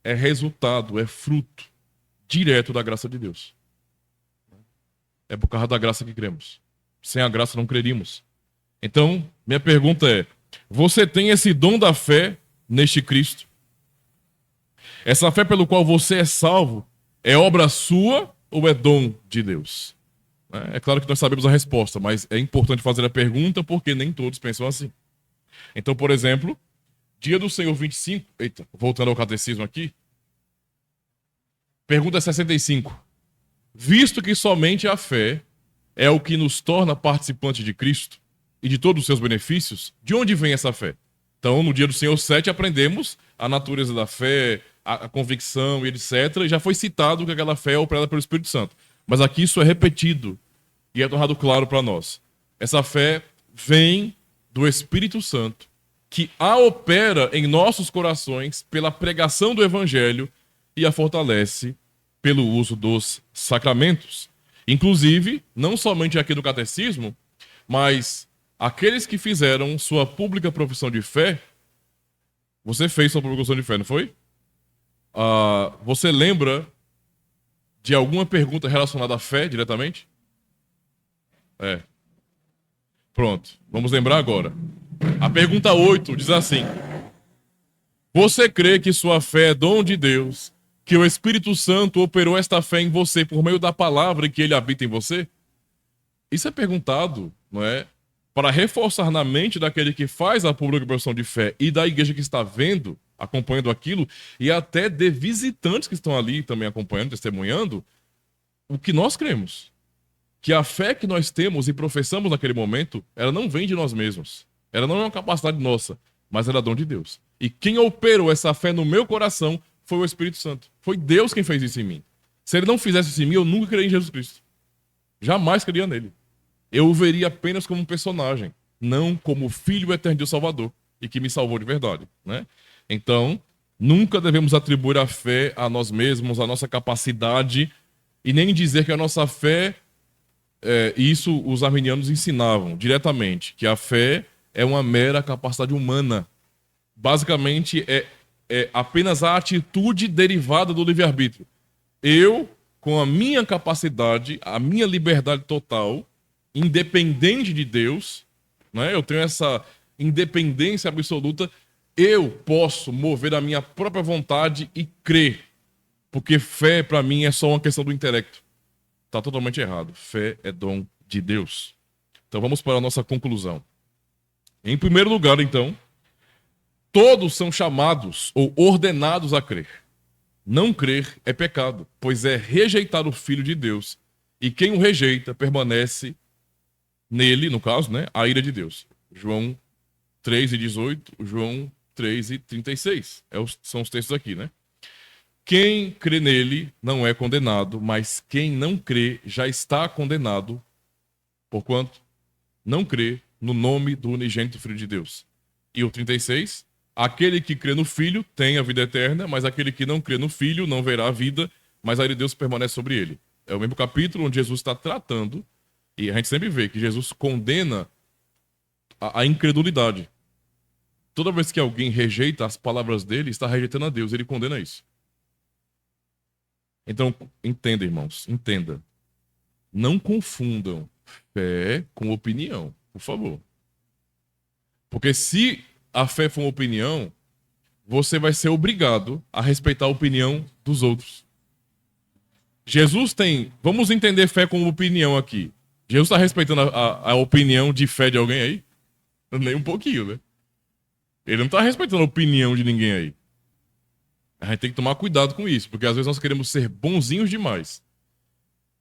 é resultado, é fruto direto da graça de Deus. É por causa da graça que cremos. Sem a graça não creríamos. Então, minha pergunta é: você tem esse dom da fé neste Cristo? Essa fé pelo qual você é salvo é obra sua ou é dom de Deus? É claro que nós sabemos a resposta, mas é importante fazer a pergunta porque nem todos pensam assim. Então, por exemplo, dia do Senhor 25... Eita, voltando ao catecismo aqui. Pergunta 65. Visto que somente a fé é o que nos torna participantes de Cristo e de todos os seus benefícios, de onde vem essa fé? Então, no dia do Senhor 7, aprendemos a natureza da fé, a convicção e etc. E já foi citado que aquela fé é operada pelo Espírito Santo. Mas aqui isso é repetido e é tornado claro para nós. Essa fé vem do Espírito Santo, que a opera em nossos corações pela pregação do Evangelho e a fortalece pelo uso dos sacramentos. Inclusive, não somente aqui no catecismo, mas aqueles que fizeram sua pública profissão de fé, você fez sua pública profissão de fé, não foi? Você lembra de alguma pergunta relacionada à fé diretamente? Pronto, vamos lembrar agora. A pergunta 8 diz assim: você crê que sua fé é dom de Deus, que o Espírito Santo operou esta fé em você por meio da palavra e que ele habita em você? Isso é perguntado, não é? Para reforçar na mente daquele que faz a pública profissão de fé e da igreja que está vendo, acompanhando aquilo, e até de visitantes que estão ali também acompanhando, testemunhando, o que nós cremos. Que a fé que nós temos e professamos naquele momento, ela não vem de nós mesmos. Ela não é uma capacidade nossa, mas ela é dom de Deus. E quem operou essa fé no meu coração foi o Espírito Santo. Foi Deus quem fez isso em mim. Se ele não fizesse isso em mim, eu nunca creria em Jesus Cristo. Jamais creria nele. Eu o veria apenas como um personagem, não como o Filho eterno de Deus Salvador, e que me salvou de verdade, né? Então, nunca devemos atribuir a fé a nós mesmos, a nossa capacidade, e nem dizer que a nossa fé, isso os arminianos ensinavam diretamente, que a fé é uma mera capacidade humana. Basicamente, é apenas a atitude derivada do livre-arbítrio. Eu, com a minha capacidade, a minha liberdade total, independente de Deus, né? Eu tenho essa independência absoluta, eu posso mover a minha própria vontade e crer. Porque fé, para mim, é só uma questão do intelecto. Está totalmente errado. Fé é dom de Deus. Então vamos para a nossa conclusão. Em primeiro lugar, então, todos são chamados ou ordenados a crer. Não crer é pecado, pois é rejeitar o Filho de Deus. E quem o rejeita permanece nele, no caso, né, a ira de Deus. João 3:18, João 3:36. São os textos aqui, né? Quem crê nele não é condenado, mas quem não crê já está condenado, porquanto não crê no nome do unigênito Filho de Deus. E o 36, aquele que crê no Filho tem a vida eterna, mas aquele que não crê no Filho não verá a vida, mas a ira de Deus permanece sobre ele. É o mesmo capítulo onde Jesus está tratando, e a gente sempre vê que Jesus condena a incredulidade. Toda vez que alguém rejeita as palavras dele, está rejeitando a Deus, ele condena isso. Então, entenda, irmãos, entenda. Não confundam fé com opinião, por favor. Porque se a fé for uma opinião, você vai ser obrigado a respeitar a opinião dos outros. Jesus tem... Vamos entender fé como opinião aqui. Jesus está respeitando a opinião de fé de alguém aí? Nem um pouquinho, né? Ele não está respeitando a opinião de ninguém aí. A gente tem que tomar cuidado com isso, porque às vezes nós queremos ser bonzinhos demais.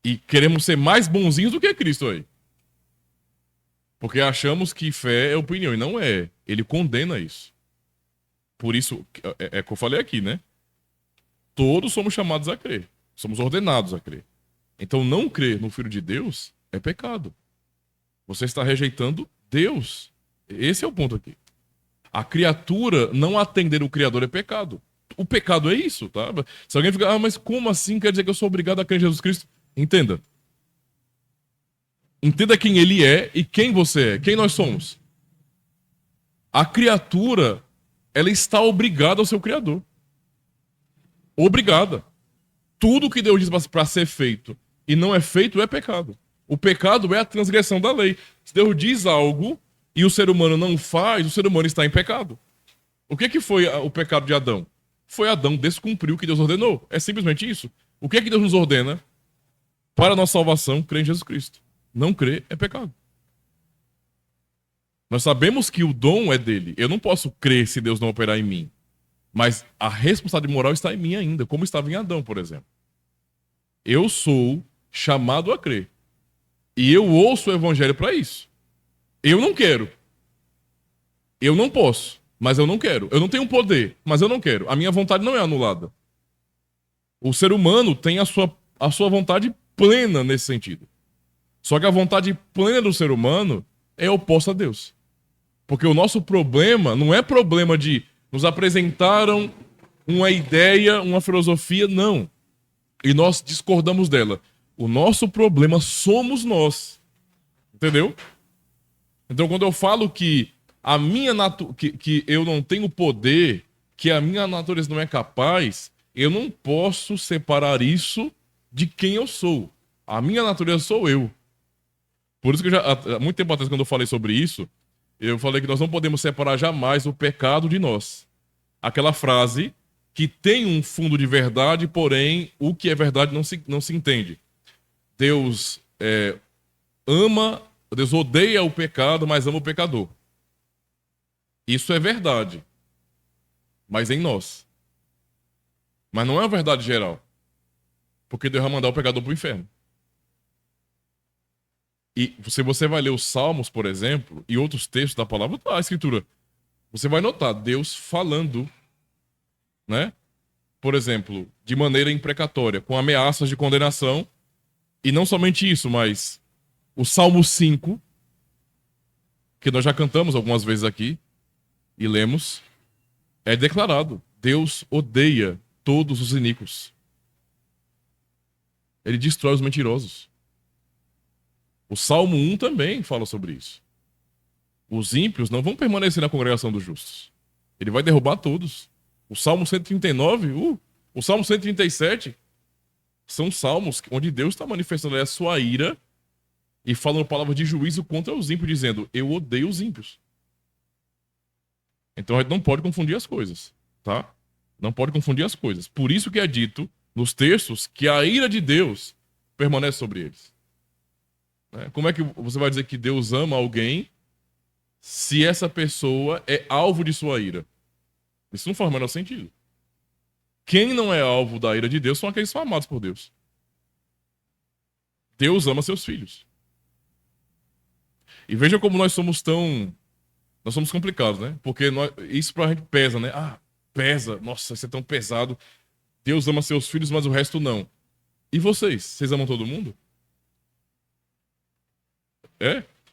E queremos ser mais bonzinhos do que Cristo aí. Porque achamos que fé é opinião, e não é. Ele condena isso. Por isso, é que eu falei aqui, né? Todos somos chamados a crer. Somos ordenados a crer. Então, não crer no Filho de Deus é pecado. Você está rejeitando Deus. Esse é o ponto aqui. A criatura não atender o Criador é pecado. O pecado é isso, tá? Se alguém ficar, mas como assim quer dizer que eu sou obrigado a crer em Jesus Cristo? Entenda. Entenda quem ele é e quem você é, quem nós somos. A criatura, ela está obrigada ao seu Criador. Obrigada. Tudo que Deus diz para ser feito e não é feito é pecado. O pecado é a transgressão da lei. Se Deus diz algo e o ser humano não faz, o ser humano está em pecado. O que foi o pecado de Adão? Foi Adão descumprir o que Deus ordenou. É simplesmente isso. O que Deus nos ordena? Para a nossa salvação, crer em Jesus Cristo. Não crer é pecado. Nós sabemos que o dom é dele. Eu não posso crer se Deus não operar em mim. Mas a responsabilidade moral está em mim ainda, como estava em Adão, por exemplo. Eu sou chamado a crer. E eu ouço o evangelho para isso. Eu não quero. Eu não posso, mas eu não quero. Eu não tenho poder, mas eu não quero. A minha vontade não é anulada. O ser humano tem a sua vontade plena nesse sentido. Só que a vontade plena do ser humano é oposta a Deus. Porque o nosso problema não é problema de nos apresentaram uma ideia, uma filosofia, não. E nós discordamos dela. O nosso problema somos nós. Entendeu? Então, quando eu falo que a minha que eu não tenho poder, que a minha natureza não é capaz, eu não posso separar isso de quem eu sou. A minha natureza sou eu. Por isso que há muito tempo atrás, quando eu falei sobre isso, eu falei que nós não podemos separar jamais o pecado de nós. Aquela frase que tem um fundo de verdade, porém o que é verdade não se entende. Deus Deus odeia o pecado, mas ama o pecador. Isso é verdade, mas em nós. Mas não é uma verdade geral, porque Deus vai mandar o pecador para o inferno. E se você vai ler os Salmos, por exemplo, e outros textos da palavra, a Escritura, você vai notar Deus falando, né? Por exemplo, de maneira imprecatória, com ameaças de condenação. E não somente isso, mas o Salmo 5, que nós já cantamos algumas vezes aqui e lemos, é declarado: Deus odeia todos os iníquos. Ele destrói os mentirosos. O Salmo 1 também fala sobre isso. Os ímpios não vão permanecer na congregação dos justos. Ele vai derrubar todos. O Salmo 139, o Salmo 137, são salmos onde Deus está manifestando a sua ira e falando palavras de juízo contra os ímpios, dizendo: eu odeio os ímpios. Então a gente não pode confundir as coisas, tá? Não pode confundir as coisas. Por isso que é dito nos textos que a ira de Deus permanece sobre eles. Como é que você vai dizer que Deus ama alguém se essa pessoa é alvo de sua ira? Isso não faz o menor sentido. Quem não é alvo da ira de Deus são aqueles que são amados por Deus. Deus ama seus filhos. E veja como nós somos complicados, né? Porque isso pra gente pesa, né? Pesa. Nossa, isso é tão pesado. Deus ama seus filhos, mas o resto não. E vocês? Vocês amam todo mundo?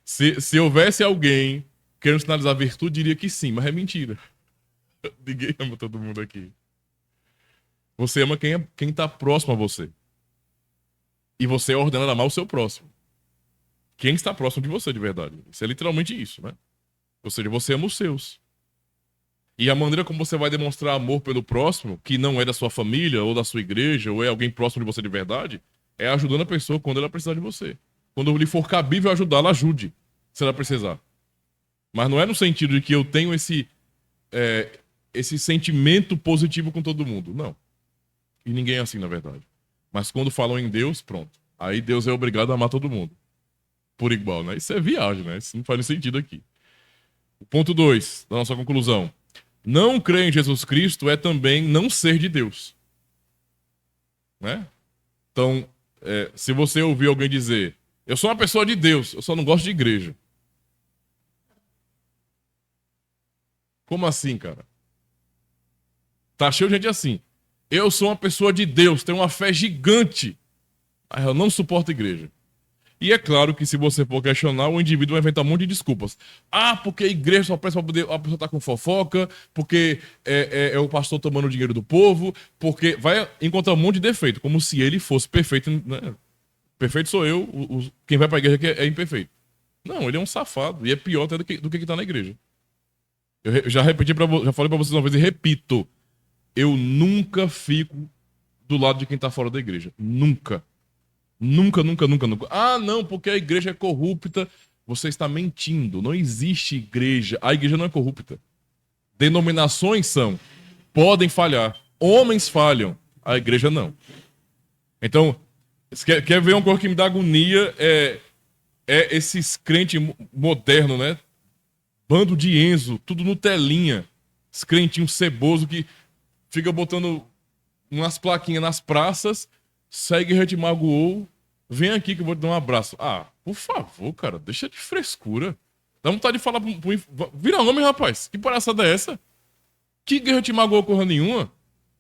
Se houvesse alguém querendo sinalizar virtude, diria que sim, mas é mentira. Ninguém ama todo mundo aqui. Você ama quem tá próximo a você. E você é ordenado a amar o seu próximo. Quem está próximo de você, de verdade. Isso é literalmente isso, né? Ou seja, você ama os seus. E a maneira como você vai demonstrar amor pelo próximo, que não é da sua família, ou da sua igreja, ou é alguém próximo de você de verdade, é ajudando a pessoa quando ela precisar de você. Quando lhe for cabível ajudá-la, ajude, se ela precisar. Mas não é no sentido de que eu tenho esse sentimento positivo com todo mundo. Não. E ninguém é assim, na verdade. Mas quando falam em Deus, pronto. Aí Deus é obrigado a amar todo mundo. Por igual, né? Isso é viagem, né? Isso não faz sentido aqui. O ponto 2 da nossa conclusão. Não crer em Jesus Cristo é também não ser de Deus. Né? Então, se você ouvir alguém dizer: eu sou uma pessoa de Deus, eu só não gosto de igreja. Como assim, cara? Tá cheio de gente assim. Eu sou uma pessoa de Deus, tenho uma fé gigante, mas eu não suporto igreja. E é claro que se você for questionar, o indivíduo vai inventar um monte de desculpas. Porque a igreja só presta pra poder a pessoa estar com fofoca, porque é o pastor tomando o dinheiro do povo, porque vai encontrar um monte de defeito, como se ele fosse perfeito. Né? Perfeito sou eu, quem vai pra igreja é imperfeito. Não, ele é um safado, e é pior até do que tá na igreja. Eu já falei pra vocês uma vez e repito. Eu nunca fico do lado de quem tá fora da igreja. Nunca. Nunca, nunca, nunca, nunca. Não, porque a igreja é corrupta. Você está mentindo. Não existe igreja. A igreja não é corrupta. Denominações são. Podem falhar. Homens falham. A igreja não. Então, quer ver uma coisa que me dá agonia? É esses crentes modernos, né? Bando de Enzo, tudo no telinha. Esse crentinho ceboso que fica botando umas plaquinhas nas praças. Segue Rede Magoou. Vem aqui que eu vou te dar um abraço. Por favor, cara, deixa de frescura. Dá vontade de falar vira homem, rapaz. Que palhaçada é essa? Que guerra te magoou porra nenhuma?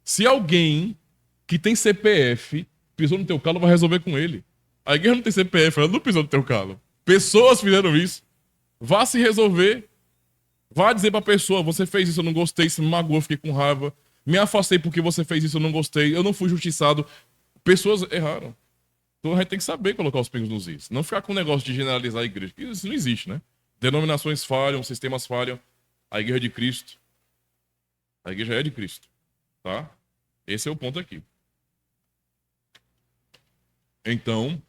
Se alguém que tem CPF pisou no teu calo, vai resolver com ele. A guerra não tem CPF, ela não pisou no teu calo. Pessoas fizeram isso. Vá se resolver. Vá dizer pra pessoa: você fez isso, eu não gostei, isso me magoou, fiquei com raiva. Me afastei porque você fez isso, eu não gostei. Eu não fui justiçado. Pessoas erraram. Então a gente tem que saber colocar os pingos nos is. Não ficar com o negócio de generalizar a igreja. Porque isso não existe, né? Denominações falham, sistemas falham. A igreja é de Cristo. A igreja é de Cristo. Tá? Esse é o ponto aqui. Então,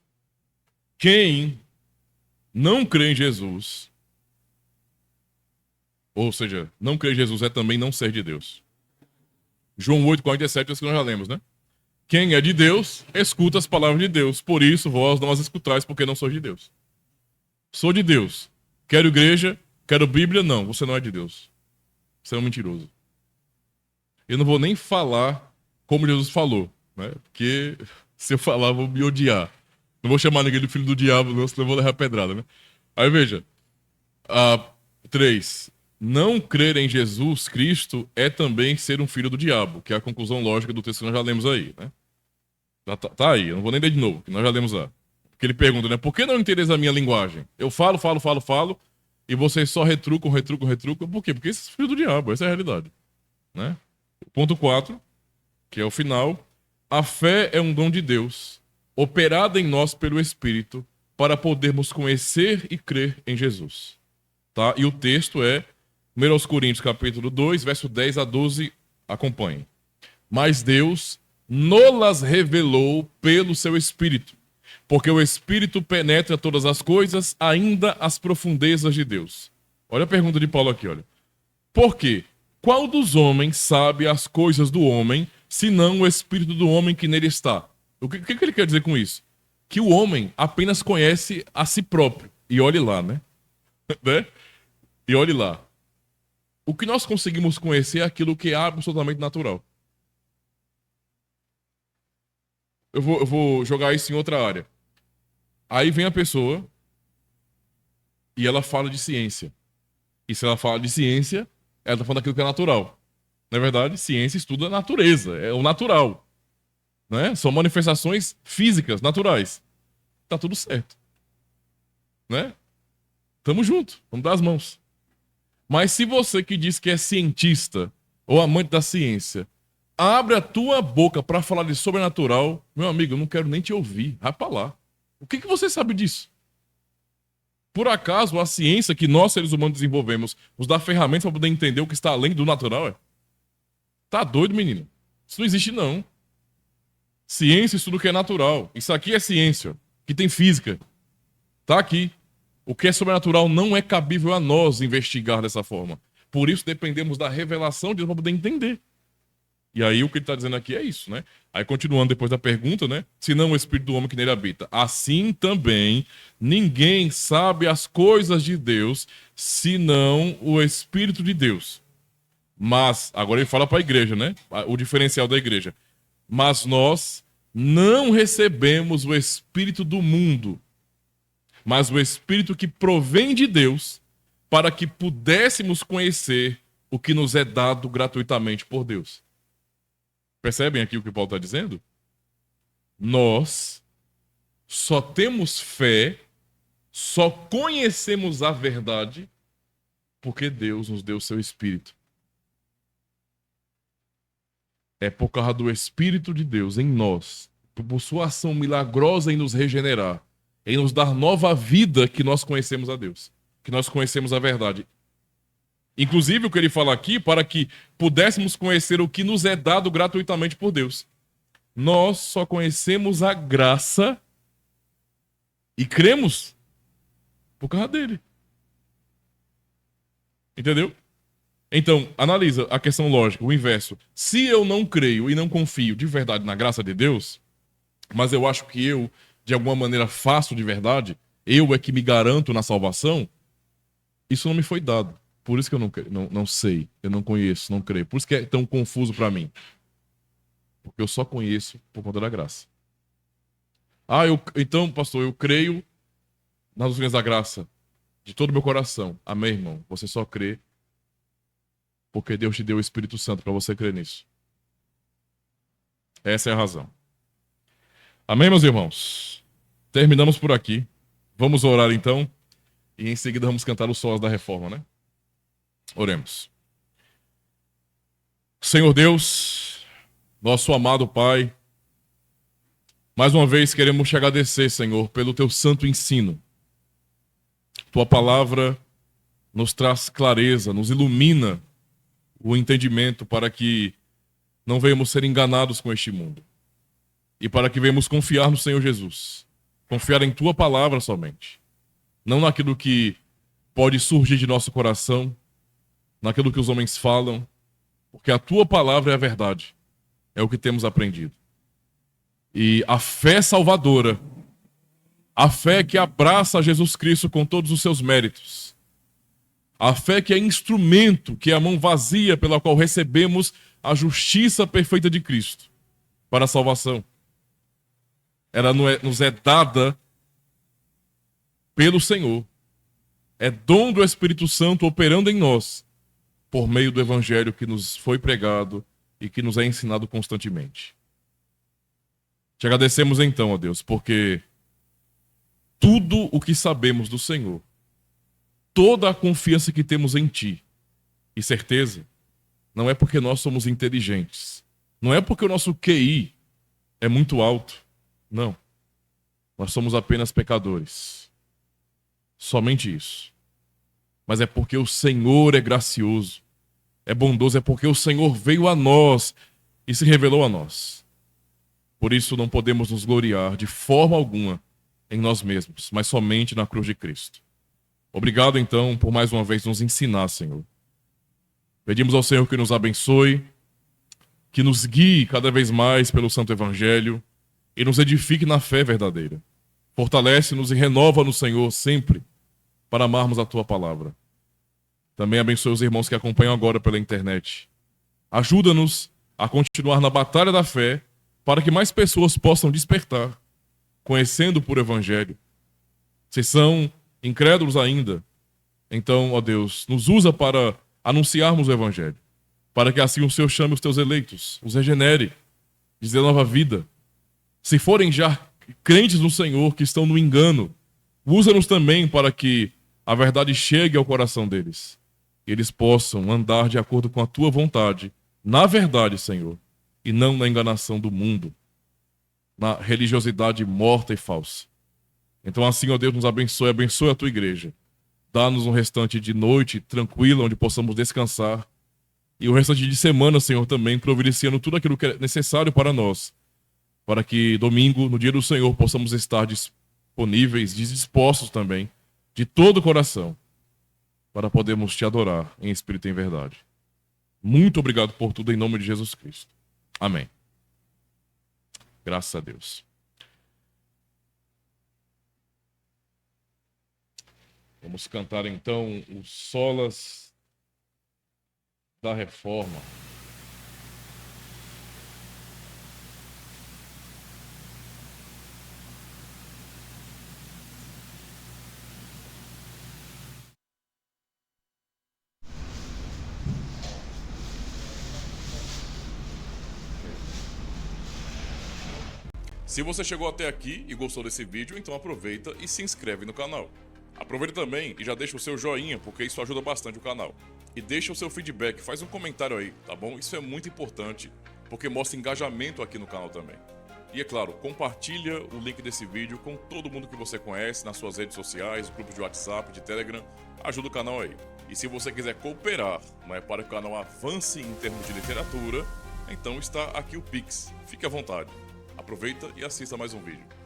quem não crê em Jesus, ou seja, não crer em Jesus é também não ser de Deus. João 8,47 é isso que nós já lemos, né? Quem é de Deus, escuta as palavras de Deus. Por isso, vós não as escutais, porque não sois de Deus. Sou de Deus. Quero igreja, quero Bíblia. Não, você não é de Deus. Você é um mentiroso. Eu não vou nem falar como Jesus falou, né? Porque se eu falar, vou me odiar. Não vou chamar ninguém de filho do diabo, não, senão eu vou levar pedrada, né? Aí veja. 3. Não crer em Jesus Cristo é também ser um filho do diabo, que é a conclusão lógica do texto que nós já lemos aí, né? Tá aí, eu não vou nem ler de novo, que nós já lemos lá. Porque ele pergunta, né? Por que não entendem a minha linguagem? Eu falo, e vocês só retrucam. Por quê? Porque esse é filho do diabo, essa é a realidade, né? Ponto 4, que é o final. A fé é um dom de Deus, operada em nós pelo Espírito, para podermos conhecer e crer em Jesus. Tá? E o texto é 1 Coríntios capítulo 2, verso 10 a 12, acompanhem. Mas Deus nos revelou pelo seu Espírito, porque o Espírito penetra todas as coisas, ainda as profundezas de Deus. Olha a pergunta de Paulo aqui, olha. Por quê? Qual dos homens sabe as coisas do homem, senão o Espírito do homem que nele está? O que ele quer dizer com isso? Que o homem apenas conhece a si próprio. E olhe lá, né? Né? E olhe lá. O que nós conseguimos conhecer é aquilo que é absolutamente natural. Eu vou jogar isso em outra área. Aí vem a pessoa e ela fala de ciência. E se ela fala de ciência, ela está falando daquilo que é natural. Na verdade, ciência estuda a natureza, é o natural. Né? São manifestações físicas, naturais. Tá tudo certo. Né? Tamo junto, vamos dar as mãos. Mas se você que diz que é cientista ou amante da ciência, abre a tua boca para falar de sobrenatural, meu amigo, eu não quero nem te ouvir. Vai pra lá. O que você sabe disso? Por acaso a ciência que nós seres humanos desenvolvemos nos dá ferramentas para poder entender o que está além do natural? É? Tá doido, menino? Isso não existe, não. Ciência estuda o que é natural. Isso aqui é ciência, que tem física. Tá aqui. O que é sobrenatural não é cabível a nós investigar dessa forma. Por isso dependemos da revelação de Deus para poder entender. E aí o que ele está dizendo aqui é isso, né? Aí continuando depois da pergunta, né? Senão o Espírito do homem que nele habita. Assim também ninguém sabe as coisas de Deus, senão o Espírito de Deus. Mas, agora ele fala para a igreja, né? O diferencial da igreja. Mas nós não recebemos o Espírito do mundo, mas o Espírito que provém de Deus, para que pudéssemos conhecer o que nos é dado gratuitamente por Deus. Percebem aqui o que Paulo está dizendo? Nós só temos fé, só conhecemos a verdade, porque Deus nos deu o seu Espírito. É por causa do Espírito de Deus em nós, por sua ação milagrosa em nos regenerar, em nos dar nova vida, que nós conhecemos a Deus, que nós conhecemos a verdade. Inclusive, o que ele fala aqui, para que pudéssemos conhecer o que nos é dado gratuitamente por Deus. Nós só conhecemos a graça e cremos por causa dele. Entendeu? Então, analisa a questão lógica, o inverso. Se eu não creio e não confio de verdade na graça de Deus, mas eu acho que eu, de alguma maneira, faço de verdade, eu é que me garanto na salvação, isso não me foi dado. Por isso que eu não sei, eu não conheço, não creio. Por isso que é tão confuso para mim. Porque eu só conheço por conta da graça. Então, pastor, eu creio nas doutrinas da graça de todo o meu coração. Amém, irmão? Você só crê porque Deus te deu o Espírito Santo para você crer nisso. Essa é a razão. Amém, meus irmãos? Terminamos por aqui. Vamos orar então. E em seguida vamos cantar os solos da reforma, né? Oremos. Senhor Deus, nosso amado Pai, mais uma vez queremos te agradecer, Senhor, pelo teu santo ensino. Tua palavra nos traz clareza, nos ilumina o entendimento para que não venhamos ser enganados com este mundo. E para que venhamos confiar no Senhor Jesus. Confiar em Tua palavra somente. Não naquilo que pode surgir de nosso coração, naquilo que os homens falam, porque a Tua palavra é a verdade. É o que temos aprendido. E a fé salvadora, a fé que abraça Jesus Cristo com todos os seus méritos, a fé que é instrumento, que é a mão vazia pela qual recebemos a justiça perfeita de Cristo para a salvação. Ela nos é dada pelo Senhor. É dom do Espírito Santo operando em nós, por meio do Evangelho que nos foi pregado e que nos é ensinado constantemente. Te agradecemos então, ó Deus, porque tudo o que sabemos do Senhor, toda a confiança que temos em Ti e certeza, não é porque nós somos inteligentes, não é porque o nosso QI é muito alto, não. Nós somos apenas pecadores. Somente isso. Mas é porque o Senhor é gracioso, é bondoso, é porque o Senhor veio a nós e se revelou a nós. Por isso não podemos nos gloriar de forma alguma em nós mesmos, mas somente na cruz de Cristo. Obrigado, então, por mais uma vez nos ensinar, Senhor. Pedimos ao Senhor que nos abençoe, que nos guie cada vez mais pelo Santo Evangelho e nos edifique na fé verdadeira. Fortalece-nos e renova no Senhor sempre para amarmos a Tua palavra. Também abençoe os irmãos que acompanham agora pela internet. Ajuda-nos a continuar na batalha da fé para que mais pessoas possam despertar, conhecendo o puro Evangelho. Se são incrédulos ainda, então, ó Deus, nos usa para anunciarmos o Evangelho, para que assim o Senhor chame os Teus eleitos, os regenere, lhes dê nova vida. Se forem já crentes no Senhor, que estão no engano, usa-nos também para que a verdade chegue ao coração deles, e eles possam andar de acordo com a Tua vontade, na verdade, Senhor, e não na enganação do mundo, na religiosidade morta e falsa. Então assim, ó Deus, nos abençoe, abençoe a Tua igreja. Dá-nos um restante de noite tranquila, onde possamos descansar. E o restante de semana, Senhor, também providenciando tudo aquilo que é necessário para nós. Para que domingo, no dia do Senhor, possamos estar disponíveis, dispostos também, de todo o coração, para podermos Te adorar em espírito e em verdade. Muito obrigado por tudo, em nome de Jesus Cristo. Amém. Graças a Deus. Vamos cantar então os solas da reforma. Se você chegou até aqui e gostou desse vídeo, então aproveita e se inscreve no canal. Aproveita também e já deixa o seu joinha, porque isso ajuda bastante o canal. E deixa o seu feedback, faz um comentário aí, tá bom? Isso é muito importante, porque mostra engajamento aqui no canal também. E é claro, compartilha o link desse vídeo com todo mundo que você conhece, nas suas redes sociais, grupos de WhatsApp, de Telegram, ajuda o canal aí. E se você quiser cooperar, para que o canal avance em termos de literatura, então está aqui o Pix. Fique à vontade. Aproveita e assista mais um vídeo.